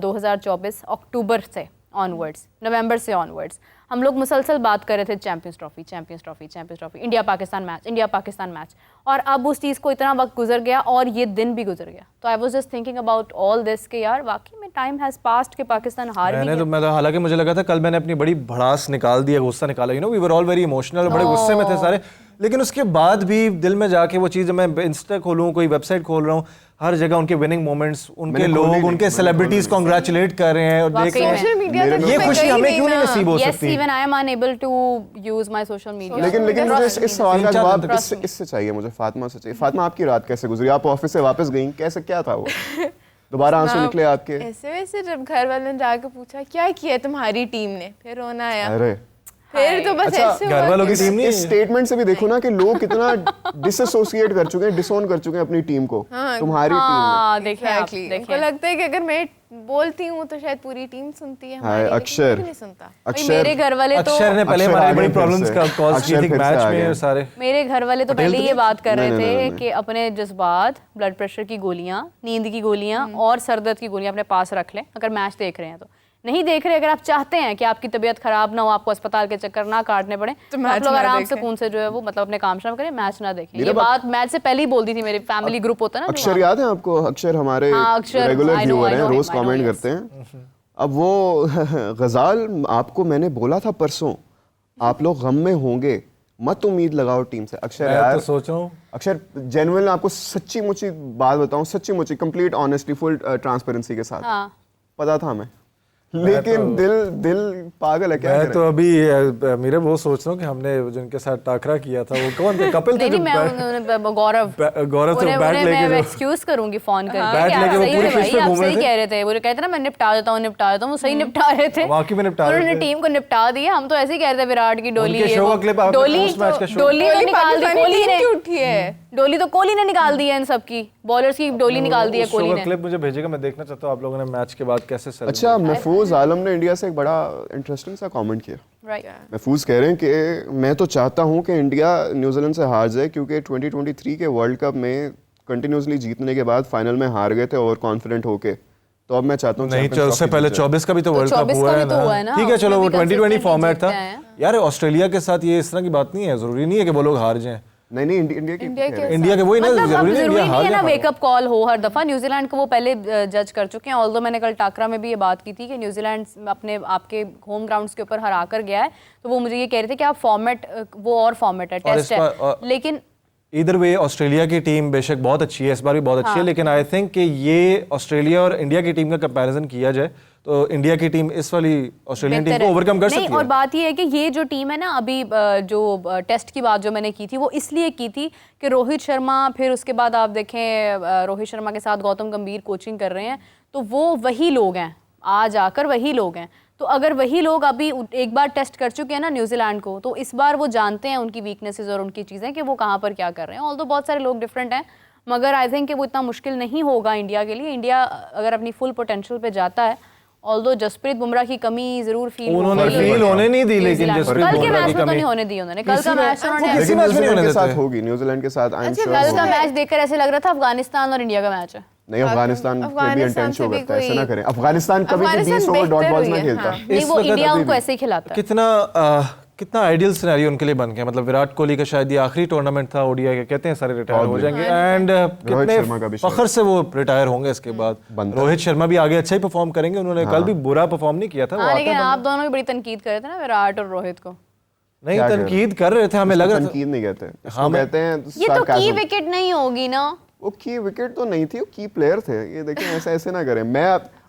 2024 अक्टूबर से ऑनवर्ड्स, नवंबर से ऑनवर्ड्स हम लोग मुसलसल बात कर रहे थे champions trophy, champions trophy, champions trophy, India Pakistan match, India Pakistan match. और अब उस चीज़ को इतना वक्त गुजर गया और ये दिन भी गुजर गया, तो I was just thinking about all this कि यार वाकई में टाइम हैज़ पास्ड कि पाकिस्तान हार भी गया। मैं तो हालांकि मुझे लगा था कल मैंने अपनी बड़ी भड़ास निकाल दिया, गुस्सा निकाला, we were all very emotional, बड़े गुस्से में थे सारे, लेकिन उसके बाद भी दिल में जाके वो चीज़, मैं इंस्टा खोलूँ, कोई वेबसाइट खोल रहा हूँ, हर जगह उनके विनिंग मोमेंट्स, उनके लोग, उनके सेलिब्रिटीज कांग्रेचुलेट कर रहे हैं और देख रहे हैं, ये खुशी हमें क्यों नहीं नसीब हो सकती? Yes, even I am unable to use my social media. लेकिन मुझे इस सवाल का जवाब इससे चाहिए, मुझे फातिमा से चाहिए। फातिमा, आपकी रात कैसे गुजरी? आप ऑफिस से वापस गई, कैसे, क्या था वो? दोबारा आंसू निकले आपके? ऐसे वैसे जब घर वालों ने जाके पूछा क्या किया तुम्हारी टीम ने, फिर रोना आया। अरे फिर तो बस ऐसे घर वालों की टीम नहीं, इस स्टेटमेंट से भी देखो ना कि लोग कितना डिसएसोसिएट कर चुके हैं, डिसोन कर चुके हैं अपनी टीम को, तुम्हारी टीम देखिए Exactly. उनको लगता है कि अगर मैं बोलती हूँ तो शायद पूरी टीम सुनती है हाँ, हमारी, अक्षर। लेकिन कोई नहीं सुनता। मेरे घर वाले तो अक्षर ने पहले हमारे बड़ी प्रॉब्लम्स का कॉज की थी मैच में, सारे मेरे घर वाले तो पहले ये बात कर रहे थे कि अपने जज्बात, ब्लड प्रेशर की गोलियां, नींद की गोलियां और सर दर्द की गोलियां अपने पास रख लें अगर मैच देख रहे हैं। तो नहीं देख रहे, अगर आप चाहते हैं कि आपकी तबीयत खराब ना हो, आपको अस्पताल के चक्कर ना काटने पड़े, तो आप लोग आराम से सुकून से जो है वो मतलब अपने काम शाम करें, मैच ना देखें। ये बात मैच से पहले ही बोल दी थी, मेरे फैमिली ग्रुप होता है ना। अक्षर याद है आपको? अक्षर हमारे रेगुलर व्यूअर हैं, रोज कमेंट करते हैं। अब वो गजाल, आपको मैंने बोला था परसों, आप लोग गम में होंगे, मत उम्मीद लगाओ टीम से। अक्षर यार, तो सोच रहा हूँ अक्षर जेन्युइन आपको सच्ची मुच्ची बात बताऊं, सच्ची मुच्ची कंप्लीट ऑनेस्टी, फुल ट्रांसपेरेंसी के साथ, पता था हमें, लेकिन दिल पागल है। क्या मैं तो अभी मेरे वो सोच रहा हूँ कि हमने जिनके साथ टाकरा किया था वो कौन थे? कपिल थे? गौरव तो बैट लेके मैं एक्सक्यूज करूंगी फोन करके, बैट लेके वो पूरी पिच पे घूम रहे थे। कह रहे थे, वो कहते ना मैं निपटा देता हूँ, वो सही निपटा रहे थे, वाकई में निपटा रहे थे, उन्होंने टीम को निपटा दिया। हम तो ऐसे ही कह रहे थे विराट की डोली, डोली तो निकाल दी, कोहली ने उठी है डोली, तो कोहली ने निकाल दी है इन सबकी बॉलर्स की डोली निकाल दी है कोहली ने। क्लिप मुझे भेजेगा, मैं देखना चाहता हूँ आप लोगों ने मैच के बाद कैसे। अच्छा, महफूज आलम ने इंडिया से एक बड़ा इंटरेस्टिंग सा कमेंट किया। महफूज कह रहे हैं कि मैं तो चाहता हूं कि इंडिया न्यूजीलैंड से हार जाए, क्योंकि 2023 के वर्ल्ड कप में कंटिन्यूसली जीतने के बाद फाइनल में हार गए थे ओवर कॉन्फिडेंट होके, तो अब मैं चाहता हूँ नहीं, उससे पहले 24 का भी तो वर्ल्ड कप हुआ है ना। ठीक है चलो, वो 2020 फॉर्मेट था यार। ऑस्ट्रेलिया के साथ ये इस तरह की बात नहीं है, जरूरी नहीं है कि वो लोग हार जाएं। नहीं, इंडिया के वही ना, जरूरी नहीं है ना वेकअप कॉल हो हर दफा। न्यूजीलैंड को वो पहले जज कर चुके हैं, ऑल्दो मैंने कल टाकरा में भी ये बात की थी कि न्यूजीलैंड अपने आपके होम ग्राउंड्स के ऊपर हरा कर गया है, तो वो मुझे ये कह रहे थे कि आप फॉर्मेट, वो और फॉर्मेट है, टेस्ट है, लेकिन इधर वे ऑस्ट्रेलिया की टीम बेशक बहुत अच्छी है, इस बार भी बहुत अच्छी है, लेकिन आई थिंक कि ये ऑस्ट्रेलिया और इंडिया की टीम का कंपैरिजन किया जाए तो इंडिया की टीम इस वाली ऑस्ट्रेलियन टीम को ओवरकम कर सकती है। और बात ये है कि ये जो टीम है ना, अभी जो टेस्ट की बात जो मैंने की थी वो इसलिए की थी कि रोहित शर्मा, फिर उसके बाद आप देखें रोहित शर्मा के साथ गौतम गंभीर कोचिंग कर रहे हैं, तो वो वही लोग हैं, आज आकर वही लोग हैं। तो अगर वही लोग अभी एक बार टेस्ट कर चुके हैं ना न्यूजीलैंड को, तो इस बार वो जानते हैं उनकी वीकनेसेस और उनकी चीज़ें कि वो कहाँ पर क्या कर रहे हैं। ऑल्दो बहुत सारे लोग डिफरेंट हैं, मगर आई थिंक कि वो इतना मुश्किल नहीं होगा इंडिया के लिए। इंडिया अगर अपनी फुल पोटेंशियल पे जाता है, ऑल्दो जसप्रीत बुमराह की कमी जरूर फील होने नहीं दी, लेकिन कल के मैच में तो नहीं होने दी उन्होंने। कल का मैच उन्होंने के साथ होगी, न्यूजीलैंड के साथ। कल का मैच देखकर ऐसे लग रहा था अफगानिस्तान और इंडिया का मैच है। नहीं, अफगानिस्तान के भी इंटेंट शो करता है, ऐसा ना करें। अफगानिस्तान कभी भी 20 ओवर डॉट बॉल्स में खेलता है, नहीं वो इंडिया उनको ऐसे ही खिलाता है। कितना आइडियल सिनेरियो उनके लिए बन गया। मतलब विराट कोहली का शायद ये आखिरी टूर्नामेंट था ओडीआई के, कहते हैं सारे रिटायर हो जाएंगे, एंड कितने फखर से वो रिटायर होंगे इसके बाद। रोहित शर्मा भी आगे अच्छा ही परफॉर्म करेंगे, उन्होंने कल भी बुरा परफॉर्म नहीं किया था। लेकिन आप दोनों की बड़ी तनकीद कर रहे थे ना विराट और रोहित को। नहीं, तनकीद कर रहे थे, हमें लग रहा था। तनकीद नहीं कहते, इसको कहते हैं ये तो की विकेट नहीं होगी ना। वो की विकेट तो नहीं थी, वो की प्लेयर थे। ये देखिए, ऐसे ना करें। मैं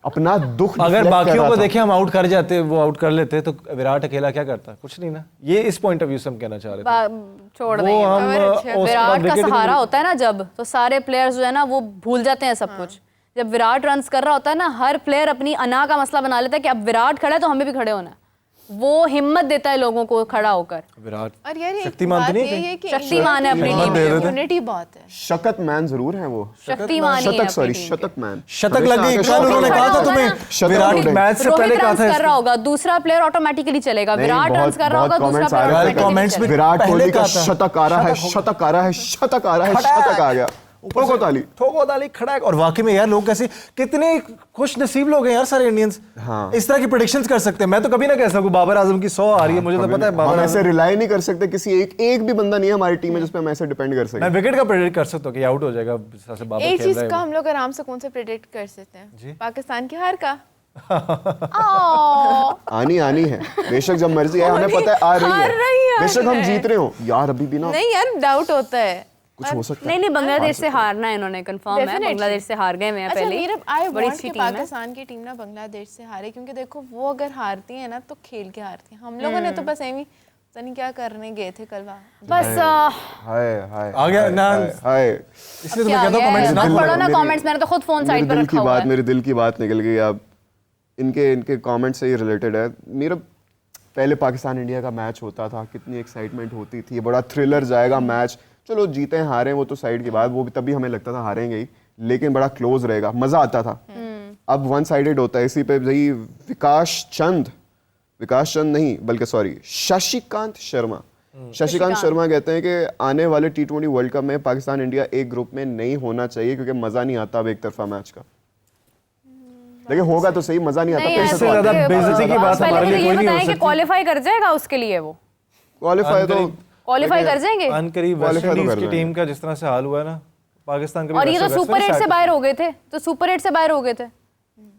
अपना दुख, अगर बाकियों को देखे हम आउट कर जाते, वो आउट कर लेते, तो विराट अकेला क्या करता? कुछ नहीं ना। ये इस पॉइंट ऑफ व्यू से हम कहना चाह रहे थे। छोड़ दें, विराट का सहारा होता है ना जब, तो सारे प्लेयर्स जो है ना वो भूल जाते हैं सब कुछ। जब विराट रन्स कर रहा होता है ना, हर प्लेयर अपनी अना का मसला बना लेता है कि अब विराट खड़ा है तो हमें भी खड़े होना है। वो हिम्मत देता है लोगों को खड़ा होकर। विराट और यार एक शक्तिमान तो बात नहीं ये है है कि शक्तिमान है अपनी टीम में। यूनिटी बहुत है। शतक मैन जरूर है वो, शक्तिमान ही है शतक अपनी सॉरी टीम शतक मैन, शतक लग गई कल उन्होंने कहा था तुम्हें विराट मैच से पहले रोहित कहा रन्स था कर रहा होगा, दूसरा प्लेयर ऑटोमेटिकली चलेगा। विराट रन्स कर रहा होगा, दूसरा प्लेयर ऑटोमेटिकली कमेंट्स में चलेगा। विराट कोहली का पहले कहा था। शतक आ रहा है, शतक आ रहा है, शतक आ रहा है, शतक आ गया, ठोको ताली, ठोको ताली खड़ा है। और वाकई में यार लोग कैसे कितने खुश नसीब लोग हैं यार सारे इंडियंस। हाँ। इस तरह की प्रेडिक्शंस कर सकते हैं। मैं तो कभी ना कह सकूं बाबर आजम की 100 आ रही है, मुझे तो पता है हम बाबर ऐसे आजम। रिलाई नहीं कर सकते किसी एक भी बंदा नहीं है हमारी टीम में जिस पे हम ऐसे डिपेंड कर मैं सकें। विकेट का प्रेडिक्ट कर सकता हूं कि आउट हो जाएगा जैसे बाबर एक खेल चीज रहा का है। हम लोग आराम से कौन से प्रेडिक्ट कर सकते हैं? पाकिस्तान की हार का। आनी है बेशक, जब मर्जी है, हमें पता है आ हार रही है, बेशक हम है। जीत रहे हो यार, अभी भी ना नहीं यार डाउट होता है कुछ हो सकता है। नहीं बांग्लादेश से हारना है इन्होंने, कंफर्म है। Definitely. बांग्लादेश से हार गए हैं अच्छा पहले। मीरब आई बड़ी वांट अच्छी कि टीम है। पाकिस्तान की टीम ना बांग्लादेश से हारे, क्योंकि देखो वो अगर हारती है ना तो खेल के हारती है। हम लोगों ने तो बस एवी पता नहीं क्या करने गए थे कल वहाँ। बस हाय हाय आ गया ना, हाय, इसलिए तो मैं कहता हूं कमेंट्स ना मत पढ़ो। पढ़ो ना कमेंट्स, मैंने तो खुद फोन साइड पे रखा हुआ है। मेरे दिल की बात निकल गई। अब इनके कमेंट से ही रिलेटेड है। मेरा पहले पाकिस्तान इंडिया का मैच होता था, कितनी एक्साइटमेंट होती थी, बड़ा थ्रिलर जाएगा मैच। चलो जीते हैं हारे वो तो साइड की बात, वो भी तभी हमें लगता था हारेंगे ही, लेकिन बड़ा क्लोज रहेगा, मजा आता था। अब वन साइडेड होता है। इसी पे भाई विकास चंद नहीं बल्कि सॉरी शशिकांत शर्मा कहते हैं कि आने वाले T20 वर्ल्ड कप में पाकिस्तान इंडिया एक ग्रुप में नहीं होना चाहिए क्योंकि मजा नहीं आता अब एक तरफा मैच का। लेकिन होगा तो सही, मजा नहीं आता। नहीं, पैसे इससे तो ज्यादा आते हैं। बेइज्जती की बात पहले हमारे मुझे लिए ये कोई नहीं हो बताएं कि सकती। क्वालिफाई कर जाएगा उसके लिए वो? क्वालिफाई तो क्वालिफाई कर जाएंगे। अनकरीब वेस्ट Qualify तो इंडीज कर की जाएंगे। टीम का जिस तरह से हाल हुआ है ना, पाकिस्तान का भी और ये तो वैसे सुपर 8 से शायद- बाहर हो गए थे, तो सुपर 8 से बाहर हो गए थे।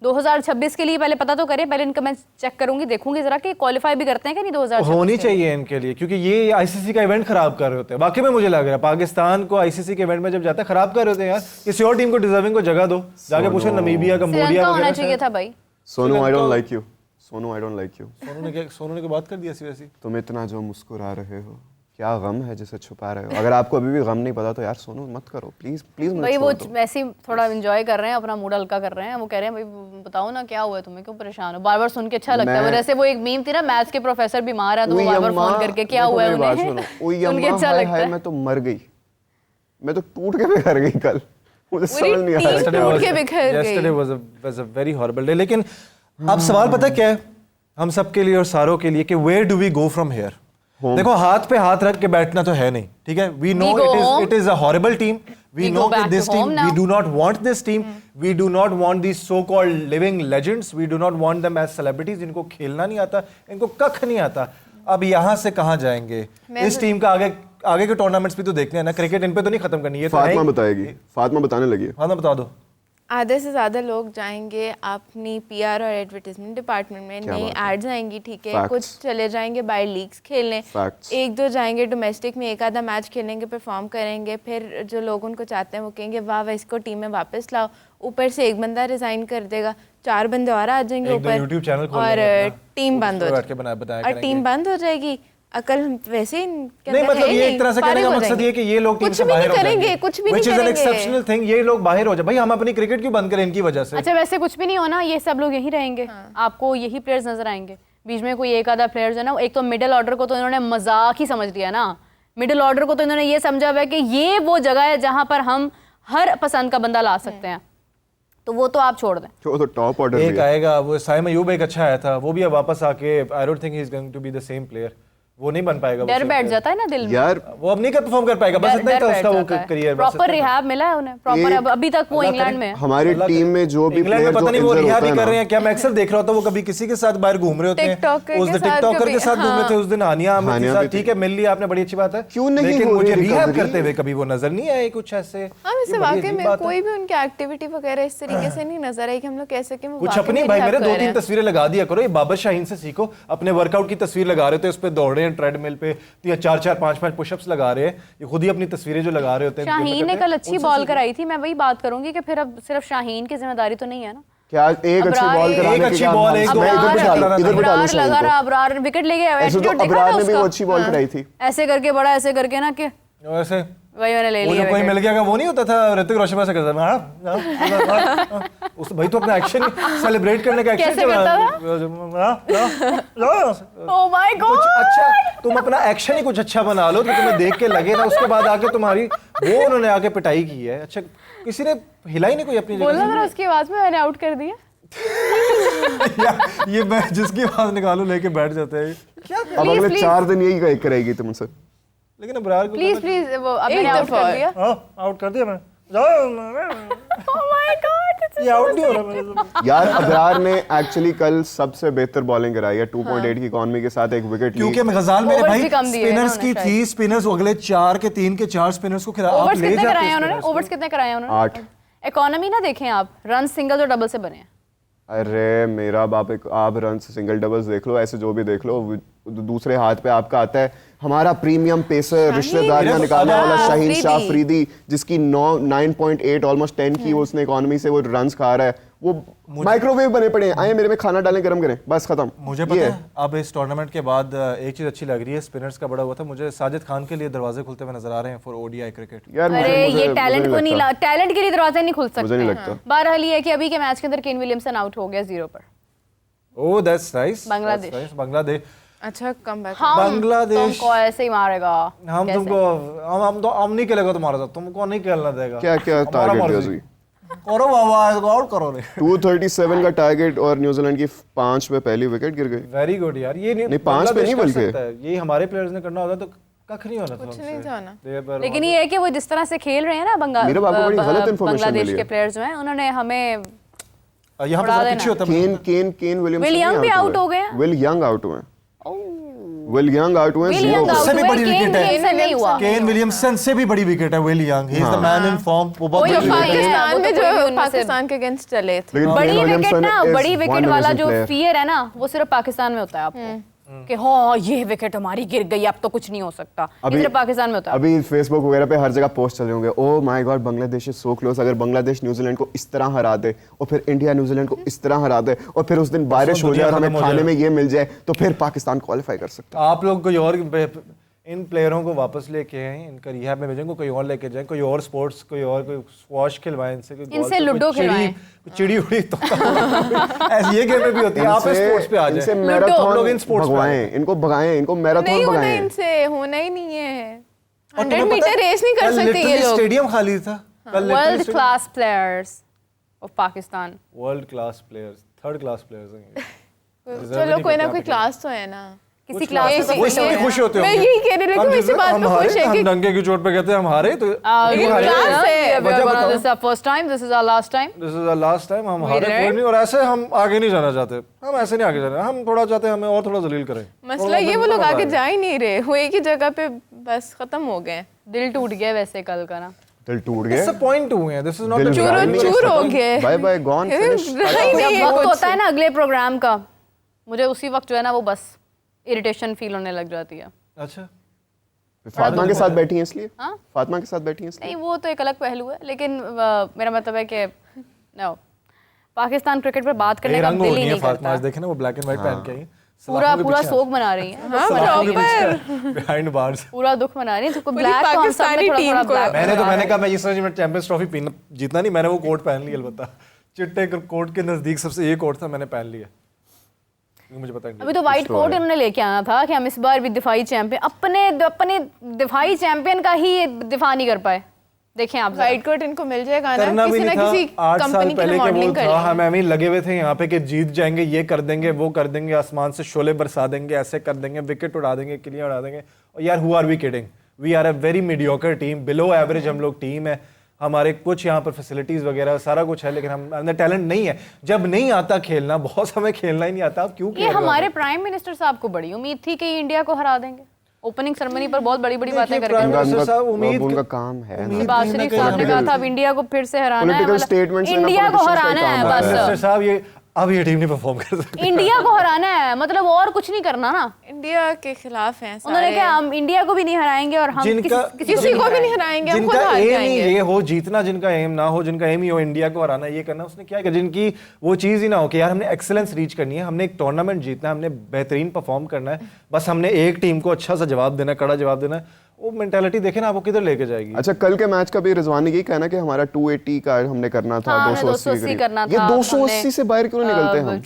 2026 के लिए पहले पता तो करें, पहले इनका मैं चेक करूंगी, देखूंगी जरा कि क्वालिफाई भी करते हैं कि नहीं 2026 होनी चाहिए इनके लिए, क्योंकि ये आईसीसी का इवेंट खराब कर रहे होते हैं। वाकई में मुझे लग रहा है पाकिस्तान को आईसीसी के इवेंट में जब जाता है खराब कर रहे होते हैं यार। किसी और टीम को डिजर्विंग को जगह दो, जाके पूछो नमीबिया का श्रीलंका मोडिया होना वगैरह चाहिए से। था भाई। Sonu I don't like you, Sonu I don't like you. Sonu ने कोई बात कर दी ऐसी वैसी? तुम इतना जो मुस्कुरा रहे हो, क्या गम है जिसे छुपा रहे हो? अगर आपको अभी भी गम नहीं पता तो यार सोनू मत करो प्लीज प्लीज। भाई वो वैसे ही थोड़ा एंजॉय कर रहे हैं, अपना मूड हल्का कर रहे हैं। वो कह रहे हैं भाई बताओ ना क्या हुआ है तुम्हें, क्यों परेशान हो? बार बार सुन के अच्छा लगता है। वैसे वो एक मीम थी ना, मैथ्स के प्रोफेसर बीमार है तो वो बार बार फोन करके क्या हुआ है उन्हें सुन के अच्छा लगता है। मैं तो मर गई, मैं तो टूट के बिखर गई कल, मुझे समझ नहीं आ टीम रहा। टूट के बिखर गई। Yesterday was a very horrible day। लेकिन अब सवाल पता क्या है हम सबके लिए और सारों के लिए कि where do we go from here? देखो हाथ पे हाथ रख के बैठना तो है नहीं, ठीक है? We know it is a horrible team. We know that this team, we do not want this team. We do not want these so-called living legends. We do not want them as celebrities. इनको खेलना नहीं आता, इनको कख नहीं आता। अब यहाँ से कहाँ जाएंगे? इस टीम का आगे के टूर्नामेंट्स भी तो देखने हैं ना, क्रिकेट इन पे तो नहीं खत्म करनी है। फातिमा बताएगी, फातिमा बताने लगी है। हाँ ना बता दो। आधे से ज़्यादा लोग जाएंगे अपनी पीआर और एडवर्टाइजमेंट डिपार्टमेंट में, नई एड्स आएंगी, ठीक है, कुछ चले जाएंगे बाहर लीग्स खेलने, एक दो जाएंगे डोमेस्टिक में एक आधा मैच खेलेंगे, परफॉर्म करेंगे, फिर जो लोग उनको चाहते हैं वो कहेंगे वाह वाह इसको टीम में वापस लाओ, ऊपर से एक बंदा रिजाइन कर देगा, 4 बंदे और आ जाएंगे ऊपर और टीम बंद हो जाएगी और टीम बंद हो जाएगी। अकल वैसे ही नहीं, मतलब ये एक तरह से कहने का मकसद ये है कि ये लोग टीम से बाहर हो जाएंगे, कुछ भी नहीं करेंगे, एक्सेप्शनल थिंग, ये लोग बाहर हो जाए। भाई हम अपनी क्रिकेट क्यों बंद करें इनकी वजह से? अच्छा वैसे कुछ भी नहीं होना, ये सब लोग यही रहेंगे। आपको यही प्लेयर्स नजर आएंगे, बीच में कोई एक आधा प्लेयर्स है ना। एक तो मिडिल ऑर्डर को तो इन्होंने मजाक ही समझ लिया ना, मिडिल ऑर्डर को तो इन्होंने ये समझा हुआ है कि ये वो जगह है जहां पर हम हर पसंद का बंदा ला सकते हैं, तो वो तो आप छोड़ दें। वो तो टॉप ऑर्डर एक आएगा, वो साइम अयूब एक अच्छा आया था, वो भी अब वापस आके I don't think he is going to be the same player. वो नहीं बन पाएगा, डर बैठ जाता है ना दिल में यार, वो अब नहीं कर परफॉर्म कर पाएगा, बस इतना ही था उसका वो करियर। प्रॉपर रिहैब मिला है उन्हें, प्रॉपर। अभी तक वो इंग्लैंड में हमारी टीम में जो भी इंग्लैंड में पता नहीं वो रिहैब ही कर रहे हैं क्या। मैं अक्सर देख रहा होता, वो कभी किसी के साथ बाहर घूम रहे होते हैं, उस दिन टिकटॉकर के साथ घूम रहे थे, उस दिन हानिया आमिर के साथ, ठीक है, मिल लिया आपने, बड़ी अच्छी बात है। क्यों नहीं, लेकिन मुझे रिहैब करते हुए कभी वो नजर नहीं आए कुछ ऐसे। हाँ वैसे वाकई में कोई भी उनकी एक्टिविटी वगैरह इस तरीके से नहीं नजर आई कि हम लोग कह सकें वो कुछ अपनी भाई मेरे 2-3 तस्वीरें लगा दिया करो। ये बाबर शाहीन से सीखो, अपने वर्कआउट की तस्वीर लगा रहे थे, उस पे दौड़ रहे हैं ट्रेडमिल पे, 4-4 5-5 पुशअप्स लगा रहे हैं, ये खुद ही अपनी तस्वीरें जो लगा रहे होते हैं। शाहीन ने कल अच्छी बॉल कराई थी, मैं वही बात करूंगी कि फिर अब सिर्फ शाहीन की जिम्मेदारी तो नहीं है ना। क्या एक अच्छी बॉल कराने एक अच्छी बॉल, एक दो इधर बिठा लो लगा रहा, अबरार विकेट ले गया, ऐसे तो अबरार ने भी वो अच्छी बॉल कराई थी, ऐसे करके बड़ा ऐसे करके ना कि वैसे वही मैंने ले वो लिया जो कोई मिल गया वो नहीं होता था ऋतिक रोशन से करता उस भाई तो अपना एक्शन सेलिब्रेट करने का एक्शन कैसे करता ओह माय कुछ गॉड अच्छा तुम अपना एक्शन ही कुछ अच्छा बना लो तो तुम्हें देख के लगे ना उसके बाद आके तुम्हारी वो उन्होंने आके पिटाई की है। अच्छा किसी ने हिला ही नहीं कोई अपनी बोलना जरा उसकी आवाज में मैंने आउट कर दिया। ये मैं जिसकी आवाज निकालू लेके बैठ जाते हैं क्या अब अगले 4 दिन यही करेगी तुमसे। लेकिन अब्रार को प्लीज प्लीज वो अब मैंने आउट कर दिया। आउट कर दिया मैं ओह माय गॉड ये आउट नहीं हो रहा मेरे यार अबरार ने एक्चुअली कल सबसे बेहतर बॉलिंग कराई है 2.8 की इकॉनमी के साथ एक विकेट क्योंकि गजाल मेरे Overs भाई भी कम दिए हैं स्पिनर्स की उन्होंने थी स्पिनर्स अगले 4 के 3 के 4 स्पिनर्स को खिला आप ओवर्स ले कितने जाते कराए उन्होंने spinners को। ओवर्स कितने कराए उन्होंने 8। इकोनॉमी ना देखें आप रन सिंगल और डबल से बने हैं। अरे मेरा बाप आप रन सिंगल डबल्स देख लो ऐसे जो भी देख लो दूसरे हाथ पे आपका आता है हमारा प्रीमियम पेसर रिश्तेदारियां निकालने वाला शाहीन शाह अफरीदी जिसकी 9.8 ऑलमोस्ट 10 की उसने इकोनॉमी से वो रन्स खा रहा है वो माइक्रोवेव बने पड़े हैं आए मेरे में खाना डालें गरम करें बस खत्म। मुझे पता है अब इस टूर्नामेंट के बाद एक चीज अच्छी लग रही है स्पिनर्स का बड़ा हुआ था मुझे साजिद खान के लिए दरवाजे खुलते हुए नजर आ रहे हैं फॉर ओडीआई क्रिकेट। यार अरे ये टैलेंट को नहीं टैलेंट के लिए दरवाजे नहीं खुल मुझे नहीं सकते। लगता। बहरहाल ये है कि अभी के मैच के अंदर केन विलियमसन आउट हो गया 0 पर। ओह दैट्स नाइस बांग्लादेश अच्छा कम बैक बांग्लादेश तुमको ऐसे ही मारेगा। हम कैसे? तुमको हम नहीं खेलेगा तुम्हारे साथ तुमको नहीं खेलना देगा क्या टारगेट दिया जी करो बाबा आउट करो रे 237 का टारगेट और न्यूजीलैंड की 5 पे पहली विकेट गिर गई। वेरी गुड यार ये नहीं, 5 पे नहीं बल्कि ये हमारे प्लेयर्स ने करना होता तो कख नहीं होना था कुछ नहीं था ना। लेकिन ये है कि वो जिस तरह से खेल रहे हैं ना मेरे बाप को बड़ी गलत information बांग्लादेश मिली के है। प्लेयर्स जो हैं उन्होंने हमें यहाँ पे पीछे होता केन विलियमसन Will Young भी out हो गए हैं? विल यंग आउट हुए विल यंग आउट हुए Will 0 Young पे। out उससे भी हुए, बड़ी केन विकेट है। विलियमसन नहीं हुआ। केन विलियमसन से भी बड़ी विकेट है will young he is the man in form वो बहुत वही बड़ी तो विकेट है। वो पाकिस्तान में तो कोई भी जो उनमें से- पाकिस्तान के अगेंस्ट चले थे लेकिन बड़ी केन विकेट विलियमसन ना is बड़ी one विकेट वाला division जो player। फियर है ना वो सिर्फ पाकिस्तान में होता है आपको कि हाँ ये विकेट हमारी गिर गई अब तो कुछ नहीं हो सकता ये सिर्फ पाकिस्तान में होता है। अभी फेसबुक वगैरह पे हर जगह पोस्ट चले होंगे oh my God Bangladesh is so close अगर बांग्लादेश न्यूजीलैंड को इस तरह हरा दे और फिर इंडिया न्यूजीलैंड को इस तरह हरा दे और फिर उस दिन बारिश हो जाए और हमें खाने में ये मिल जाए तो फिर पाकिस्तान क्वालिफाई कर सकता है। आप लोग कोई और इन प्लेयरों को वापस लेके आए इनका रिहैब में भेजें कोई और लेके जाएं कोई और स्पोर्ट्स कोई स्क्वॉश खिलवाएं इनसे कोई इनसे लूडो खिलवाएं। चिड़ी उड़ी तो ऐसी ये गेम भी होती है आप स्पोर्ट्स पे आ जाएं इनसे हम लोग मैराथन इन स्पोर्ट्स पे आ जाएं। भगवाएं इनको मैराथन नहीं होना भगाएं। इनसे होना ही नहीं है और 100 तुम्हें पता मीटर है, रेस नहीं कर कल सकते ये literally लोग। स्टेडियम खाली था कल world class players of Pakistan. World class players third class players हैं चलो कोई ना कोई क्लास तो है ना किसी क्लास में तो वो इसमें भी खुश होते मैं होंगे यही कह रही हूँ कि मैं इसी बात पे खुश है हम कि डंके की चोट पे कहते हैं हम हारे तो क्लास है। वजह बताओ। This is our first time. This is our last time. This is the last time हम हारे कोई नहीं और ऐसे हम आगे नहीं जाना चाहते हम ऐसे नहीं आगे जाना हम थोड़ा चाहते हैं हमें और थोड़ा जलील करें मसला ये वो लोग आगे जा ही नहीं रहे वो एक ही जगह पे बस खत्म हो गए दिल टूट गया वैसे कल का ना। दिल टूट इट्स गया अ पॉइंट हुए हैं दिस इज नॉट दिल चूर हो गए बाय बाय गॉन फिनिश। जब वक्त होता है ना अगले प्रोग्राम का मुझे उसी वक्त जो है ना वो बस इरिटेशन फील होने लग जाती है। अच्छा फातिमा के साथ बैठी हैं इसलिए हाँ? फातिमा के साथ बैठी हैं इसलिए नहीं वो तो एक अलग पहलू है लेकिन मेरा मतलब है कि नो पाकिस्तान क्रिकेट पर बात करने का रंग दिल हो ही रही है नहीं फातिमा आज करता। देखे ना वो ब्लैक एंड व्हाइट पहन के आई पूरा शोक मना रही है हाँ प्रॉपर बिहाइंड बार्स पूरा दुख मना रही है तो पूरी ब्लैक पाकिस्तानी टीम को। मैंने कहा मैं इस तरह चैंपियंस ट्रॉफी जीतना नहीं मैंने वो कोट पहन लिया अलबत्ता चिट्टे कोट के नजदीक सबसे ये कोट था मैंने पहन लिया मुझे पता नहीं अभी तो व्हाइट कोट इन्होंने लेके आना था कि हम इस बार भी दिफाई चैंपियन अपने दिफाई चैंपियन का ही दिफा नहीं कर पाए। देखें आप जरा। वाइट कोट इनको मिल जाएगा ना करना भी किसी ना नहीं किसी था 8 साल कंपनी पहले की के वो मॉडलिंग कर था लेंगे। हम एम ही लगे हुए थे यहाँ पे कि जीत जाएंगे ये कर देंगे वो कर देंगे आसमान से शोले बरसा देंगे ऐसे कर देंगे विकेट उड़ा देंगे क्लियर उड़ा देंगे और यार who are we kidding we are a very mediocre team below average हम लोग टीम है हमारे कुछ यहाँ पर फैसिलिटीज वगैरह सारा कुछ है लेकिन हम अंदर टैलेंट नहीं है जब नहीं आता खेलना बहुत समय खेलना ही नहीं आता आप क्यों ये खेल रहे हो? हमारे प्राइम मिनिस्टर साहब को बड़ी उम्मीद थी कि इंडिया को हरा देंगे। ओपनिंग सेरेमनी पर बहुत बड़ी बड़ी बातें देखिए, करके प्राइम मिनिस्टर साहब उनका उम्मीद उनका काम है ना। नवाज शरीफ साहब ने कहा था अब इंडिया को फिर से हराना है Political statements लेना इंडिया को politicians का हराना है काम है। मिनिस्टर बस साहब ये अब ये टीम नहीं परफॉर्म कर सकती इंडिया को हराना है मतलब और कुछ नहीं करना ना। इंडिया के खिलाफ हैं उन्होंने सारे। कहा हम इंडिया को भी नहीं हराएंगे और हम किसी को भी नहीं हराएंगे हम खुद जिनका हार एम ही जाएंगे। ये हो जीतना जिनका एम ना हो जिनका एम ही हो इंडिया को हराना ये करना उसने क्या किया जिनकी वो चीज ही ना हो कि यार हमने एक्सेलेंस रीच करनी है हमने एक टूर्नामेंट जीतना है हमने बेहतरीन परफॉर्म करना है बस हमने एक टीम को अच्छा सा जवाब देना है कड़ा जवाब देना है वो मेंटालिटी देखे ना आपको किधर लेके जाएगी। अच्छा, कल के मैच का भी रिजवान ने यही कहना कि हमारा 280 का हमने करना था, हाँ, 280 करना ये था, 280 से बाहर क्यों निकलते हैं हम?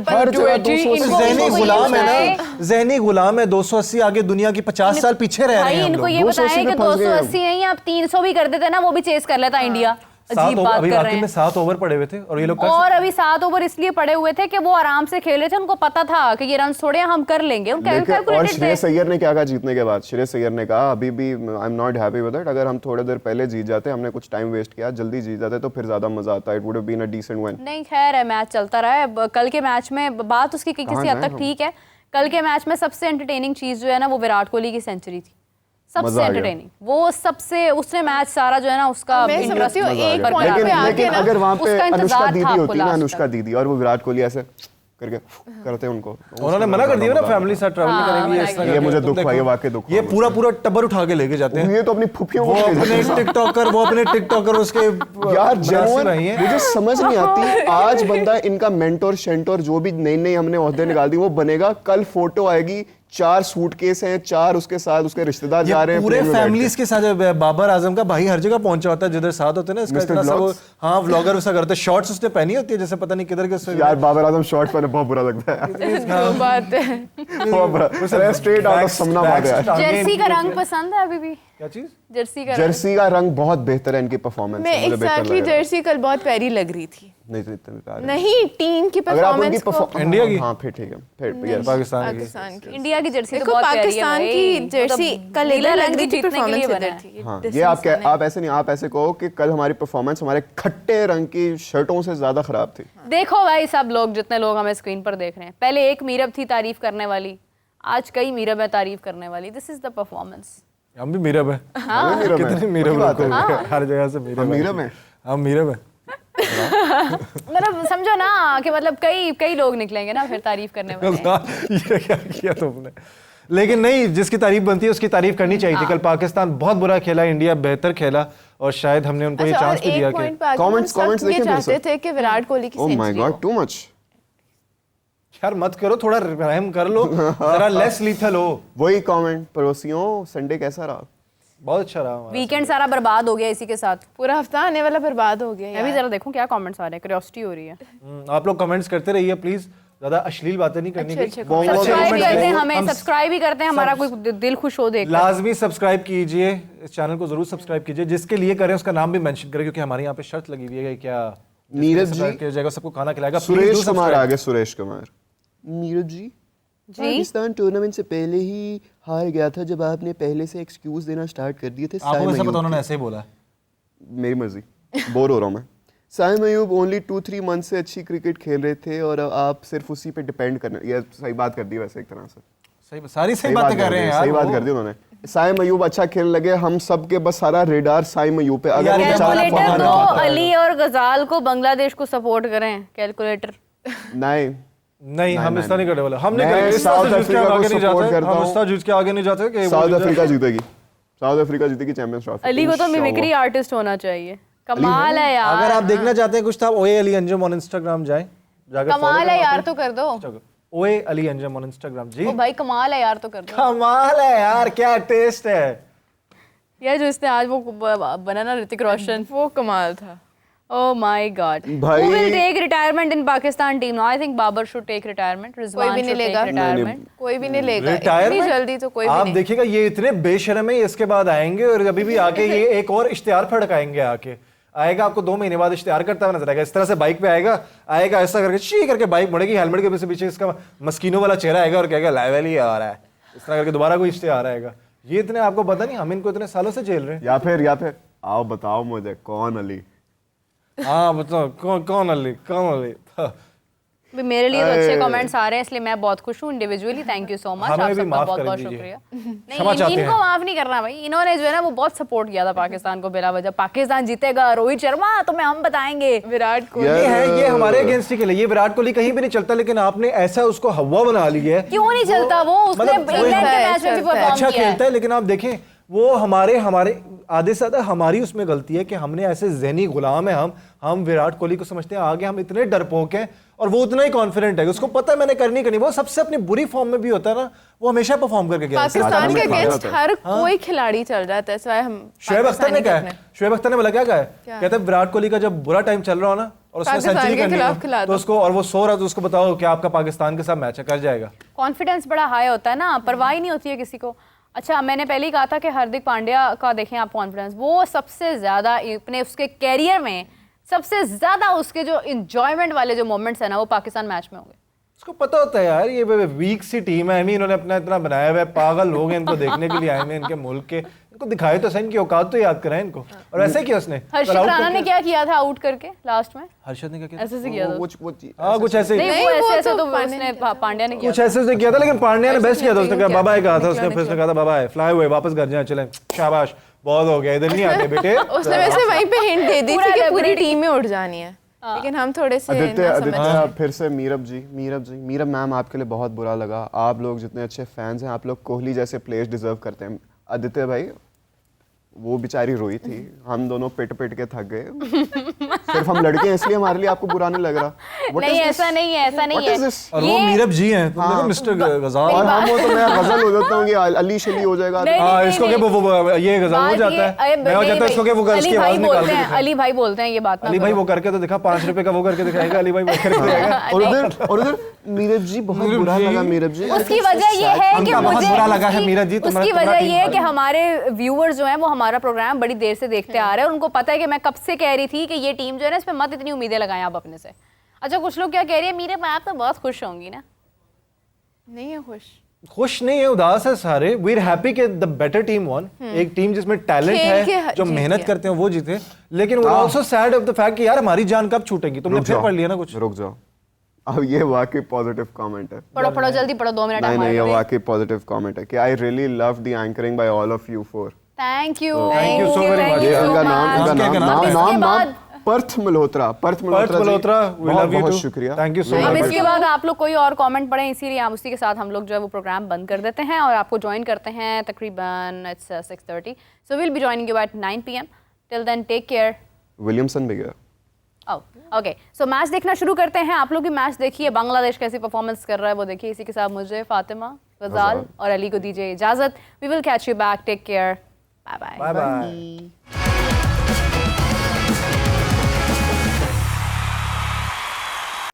हर जगह 280 ज़हनी गुलाम है ना, ज़हनी गुलाम है। 280 आगे दुनिया की 50 साल पीछे रह रहे भाई हैं हम इनको लोग। ये 280 बताएं कि पे फंस गए हम। 280 नहीं, आप 300 भी कर देते ना, वो भी चेस कर लेता इंडिया। अजीब बात अभी कर रहे आखिर में हैं। 7 ओवर पड़े हुए थे और ये लोग और अभी 7 ओवर इसलिए पड़े हुए थे कि वो आराम से खेल रहे थे, उनको पता था कि ये रन थोड़े हम कर लेंगे। उनका लेकिन और कैलकुलेटेड थे। श्रेयस अय्यर ने क्या कहा जीतने के बाद? श्रेयस अय्यर ने कहा अभी भी I am not happy with it, अगर हम थोड़ी देर पहले जीत जाते, हमने कुछ टाइम वेस्ट किया, जल्दी जीत जाते तो फिर ज्यादा मजा आता, it would have been a decent win. नहीं खैर है, मैच चलता रहा है। कल के मैच में बात उसकी किसी हद तक ठीक है। कल के मैच में सबसे एंटरटेनिंग चीज जो है ना वो विराट कोहली की सेंचुरी थी, सबसे एंटरटेनिंग। वो सबसे उसने मैच सारा जो है ना उसका इंटरेस्ट एक पॉइंट पे लेकिन आके लेकिन ना अगर वहां पे उसका अनुष्का इंतजार दीदी था होती आपको ना, last अनुष्का दीदी और वो विराट कोहली ऐसे करके करते उनको, उन्होंने मना कर दिया ना फैमिली साथ ट्रैवल करेंगे इस तरह ये मुझे दुख हुआ, ये वाकई दुख ये हुआ। पूरा टब्बर उठा के लेके जाते हैं। ये तो अपनी फुफियों वो को ले अपने जाते टिकटॉकर उसके हैं। यार मुनासिब नहीं है। मुझे समझ नहीं आती, आज बंदा इनका मेंटोर शेंटोर जो भी नई नई हमने ओहदे निकाल दी वो बनेगा, कल फोटो आएगी 4 सूटकेस हैं, 4 उसके साथ उसके रिश्तेदार जा रहे हैं पूरे plane में बैठ के। फैमिलीज के साथ। बाबर आजम का भाई हर जगह पहुंचा होता है जिधर साथ होते हैं ना, इसका Mr. इतना सा वो Vlogs? हाँ व्लॉगर वैसा करते हैं। शॉर्ट्स उसने पहनी होती है जैसे पता नहीं किधर के यार बाबर आजम शॉर्ट पहने बहुत बुरा लगता है जो बात है। बहुत बुरा, स्ट्रेट आउट ऑफ समना बात है यार। जर्सी का रंग पसंद है अभी भी? क्या चीज? जर्सी का जर्सी का रंग बहुत बेहतर है, इनकी परफॉर्मेंस मैं एग्जैक्टली जर्सी कल बहुत प्यारी लग रही थी। नहीं तो इतने बेकार है। नहीं, टीम की अगर आप उनकी परफॉर्मेंस को इंडिया की? हाँ फिर ठीक है, फिर यस पाकिस्तान की। पाकिस्तान की इंडिया की जर्सी तो देखो बहुत प्यारी है पाकिस्तान भाई। की जर्सी मतलब कल नीला इधर रंग लग रही भी थी, जीतने के लिए परफॉर्मेंस बना इधर है। थी। हाँ, ये आप ऐसे नहीं, आप ऐसे कहो कि कल हमारी परफॉर्मेंस हमारे खट्टे रंग की शर्टों से ज्यादा खराब थी। देखो भाई सब लोग जितने लोग हमें स्क्रीन पर देख रहे हैं, पहले एक मीरब थी तारीफ करने वाली, आज कई मीरब है तारीफ करने वाली। This is the performance. हम भी मीरब है। मीरब है। कितने मीरब वही बात है। लोग हर जगह से मीरब हम है। मीरब हैं। हम मीरब है। मतलब समझो ना कि मतलब कई लोग निकलेंगे ना फिर तारीफ करने वाले। ये क्या किया तुमने? लेकिन नहीं, जिसकी तारीफ बनती है उसकी तारीफ करनी चाहिए थी। कल पाकिस्तान बहुत बुरा खेला, इंडिया बेहतर खेला और शायद हमने उनको ये चांस भी दिया कि Comments देखें फिर चाहते से। थे कि विराट कोहली की oh my century god, too much. यार मत करो, थोड़ा रहम कर लो, जरा लेस लीथल हो। वही कमेंट पड़ोसियों, संडे कैसा रहा? बहुत अच्छा रहा हमारा। वीकेंड सारा बर्बाद हो गया इसी के साथ। पूरा हफ्ता आने वाला बर्बाद हो गया मैं भी जरा देखूं क्या कमेंट्स आ रहे हैं, क्यूरियोसिटी हो रही है। आप लोग कमेंट्स करते रहिए प्लीज, ज्यादा अश्लील बातें नहीं करनी। अच्छे सब्सक्राइब भी करते हैं, हमें हम सब्सक्राइब भी करते हैं, हमारा कोई दिल खुश हो देख। लाजमी सब्सक्राइब कीजिए, इस चैनल को जरूर सब्सक्राइब कीजिए। जिसके लिए करें उसका नाम भी मेंशन करें, क्योंकि हमारे यहाँ पे शर्त लगी हुई है कि क्या नीरज जी किया जाएगा, सबको खाना खिलाएगा। सुरेश कुमार आगे, सुरेश कुमार। नीरज जी, पाकिस्तान टूर्नामेंट से पहले ही हार गया था जब आपने पहले से एक्सक्यूज देना स्टार्ट कर दिए थे। आपको कैसे पता उन्होंने ऐसे ही बोला? मेरी मर्जी, बोर हो रहा हूँ मैं। साइम अयूब ओनली 2-3 मंथ से अच्छी क्रिकेट खेल रहे थे और आप सिर्फ उसी पे डिपेंड करने, ये सही बात कर दी वैसे एक तरह से। सही, सारी सही बातें कर रहे हैं यार। सही बात कर दी उन्होंने। साइम अयूब अच्छा खेलने लगे, हम सब के बस सारा रेडार साइम अयूब पे। अगर वो बेचारा कैलकुलेटर परफॉर्म को नहीं अली और गजाल को बांग्लादेश को सपोर्ट करें। कैलकुलेटर नहीं नहीं, हम इस तरह नहीं करने वाले। हम नहीं मैं करेंगे, इस तरह साउथ से जूझ के अफ्रीका आगे को नहीं support जाते। करता हम हूं। इस तरह जूझ के आगे नहीं जाते कि साउथ अफ्रीका जीतेगी, साउथ अफ्रीका जीतेगी चैंपियंस ट्रॉफी। अली को तो मिमिक्री आर्टिस्ट होना चाहिए। कमाल है यार। अगर आप देखना चाहते हैं कुछ तो आप ओए अली अंजुम ऑन इंस्टाग्राम जाएं, जाकर कमाल है यार, तो कर दो। ओए अली अंजुम ऑन इंस्टाग्राम जी। ओ भाई कमाल है यार, तो कर दो। कमाल है यार, क्या टेस्ट है यार जो इसने आज वो बना ना ऋतिक रोशन, वो कमाल था। Oh my God. भाई- Who will take retirement in Pakistan team now? I think Babar should take retirement. Rizwan कोई भी नहीं should take लेगा। retirement. कोई भी नहीं लेगा इतनी Retirement? जल्दी, तो कोई भी आप नहीं। देखिएगा ये इतने बेशरम है, इसके बाद आएंगे और अभी भी आके ये एक और इश्तिहार फड़काएंगे। आके आएगा, आपको 2 महीने बाद इश्तिहार करता हुआ नजर आएगा। इस तरह से बाइक पे आएगा ऐसा करके शी करके बाइक मुड़ेगी, हेलमेट के पीछे इसका मस्कीनों वाला चेहरा आएगा और कहेगा लेवल ही आ रहा है। इस तरह करके दोबारा कोई इश्तिहार आएगा। ये इतने आपको पता नहीं, हम इनको इतने सालों से झेल रहे हैं। या फिर आओ बताओ मुझे कौन अली? हाँ बताओ कौन अली? भी मेरे लिए तो अच्छे कमेंट्स आ रहे हैं, इसलिए मैं बहुत खुश हूँ individually. Thank you so much, हमें आप भी सबका माफ बहुत कर बहुत दीजिए। शुक्रिया। क्षमा नहीं चाहते इनको हैं। माफ नहीं करना भाई, इन्होंने जो है ना वो बहुत सपोर्ट किया था पाकिस्तान को बिला वजह। पाकिस्तान जीतेगा, रोहित शर्मा तुम्हें हम बताएंगे। विराट कोहली ये है, ये हमारे अगेंस्ट ही खेले। ये विराट कोहली कहीं भी नहीं चलता, लेकिन आपने ऐसा उसको हवा बना ली है। क्यों नहीं चलता वो? उसने मतलब इंग्लैंड के मैच में भी चलता है। परफॉर्म अच्छा किया है। खेलता है, लेकिन आप देखें वो हमारे आधे से ज़्यादा हमारी उसमें गलती है कि हमने ऐसे ज़हनी गुलाम है हम विराट कोहली को समझते हैं आगे, हम इतने डरपोक हैं और वो उतना ही कॉन्फिडेंट है, उसको पता है मैंने करनी वो सबसे अपनी बुरी फॉर्म में भी होता है ना, वो हमेशा परफॉर्म करके गया। पाकिस्तान के अगेंस्ट हर कोई खिलाड़ी चल जाता है, सिवाय हम। शोएब अख्तर ने कहा, शोएब अख्तर ने बोला क्या कहा, कहते हैं विराट कोहली का जब बुरा टाइम चल रहा हो ना और उसने सेंचुरी करनी है तो उसको, और वो सो रहा तो उसको बताओ कि आपका पाकिस्तान के साथ मैच है, कर जाएगा। कॉन्फिडेंस बड़ा हाई होता है ना, परवाह ही नहीं होती है किसी को। अच्छा, मैंने पहले ही कहा था कि हार्दिक पांड्या का देखें आप कॉन्फिडेंस, वो सबसे ज़्यादा अपने उसके कैरियर में सबसे ज़्यादा उसके जो इंजॉयमेंट वाले जो मोमेंट्स है ना वो पाकिस्तान मैच में होंगे। उसको पता होता है यार ये वीक सी टीम है, इन्होंने अपना इतना बनाया हुआ है, पागल लोग हैं इनको देखने के लिए आए हैं इनके मुल्क के, इनको दिखाए तो सही, इनकी औकात तो याद कराएं इनको। और ऐसे किया उसने, हर्षित राणा ने क्या किया था आउट करके लास्ट में? हर्षित ने क्या किया? ऐसे से किया था हाँ कुछ ऐसे नहीं, वो ऐसे तो उसने पांड्या ने किया, कुछ ऐसे उसने किया था, लेकिन पांड्या ने बेस्ट किया था। उसने कहा बाबा कहा था उसने, फिर उसने कहा था बाबा फ्लाई हुए वापस घर जाए, चलें शाबाश बहुत हो गया, इधर नहीं आते बेटे। उसने वैसे वहीं पे हिंट दे दी थी कि पूरी टीम में उठ जानी है, लेकिन हम थोड़े से आदित्य फिर से मीरब मैम आपके लिए बहुत बुरा लगा। आप लोग जितने अच्छे फैंस हैं, आप लोग कोहली जैसे प्लेयर्स डिजर्व करते हैं। आदित्य भाई वो बेचारी रोई थी, हम दोनों पिट के थक गए। सिर्फ हम लड़के हैं इसलिए हमारे लिए आपको बुरा नहीं लग रहा? नहीं ऐसा नहीं है, ऐसा नहीं है। और वो मीरब जी हैं, तुम देखो मिस्टर गजाल, और हम वो तो मैं गजल हो जाता हूँ कि अली शली हो जाएगा। हाँ इसको क्या वो ये गजल हो जाता है, मैं हो जाता है इसको क्या वो गर्ल्स की आवाज निकाल के दिखाएगा। अली भाई बोलते हैं ये बात, अली भाई वो करके तो दिखा, 5 रुपए का वो करके दिखाएगा, अली भाई वो करके दिखाएगा। और उधर मीरब जी बहुत बुरा लगा, मीरब जी उसकी वजह ये है कि बहुत बुरा लगा है मीरब जी, उसकी वजह ये है कि हमारे व्यूअर्स जो हैं वो हमारा प्रोग्राम बड़ी देर से देखते आ रहे हैं और उनको पता है कि मैं कब से कह रही थी कि ये टीम जो है ना इसमें मत इतनी उम्मीदें लगाएं आप अपने से। अच्छा कुछ लोग क्या कह रही है, मेरे आप तो बहुत खुश होंगी ना? नहीं है खुश नहीं है, उदास है सारे। वी आर हैप्पी कि द बेटर टीम वन, एक टीम जिसमें टैलेंट है, जो मेहनत करते हैं वो जीते। लेकिन वो also sad of the fact कि यार हमारी जान कब छूटेगी। तुमने फिर पढ़ लिया ना कुछ? रुक जाओ, अब ये वाकई पॉजिटिव कमेंट है। पढ़ो जल्दी पढ़ो, 2 मिनट। नहीं ये वाकई पॉजिटिव कमेंट है कि I really love the anchoring by all of you four. Thank you so very much. इनका नाम पर्थ मल्होत्रा, बहुत शुक्रिया, थैंक यू सो अब मच। इसके बाद आप लोग कोई और कमेंट पढ़ें, इसीलिए हम उसी के साथ हम लोग जो है वो प्रोग्राम बंद कर देते हैं और आपको ज्वाइन करते हैं तकरीबन 6:30। So will be joining you at 9 PM। Till then take care. Williamson भी गया। ओके, सो मैच देखना शुरू करते हैं। आप लोग भी मैच देखिए, बांग्लादेश कैसी परफॉर्मेंस कर रहा है वो देखिए। इसी के साथ मुझे, फातिमा, गजाल और अली को दीजिए इजाजत। We will catch you back. Take care, bye bye.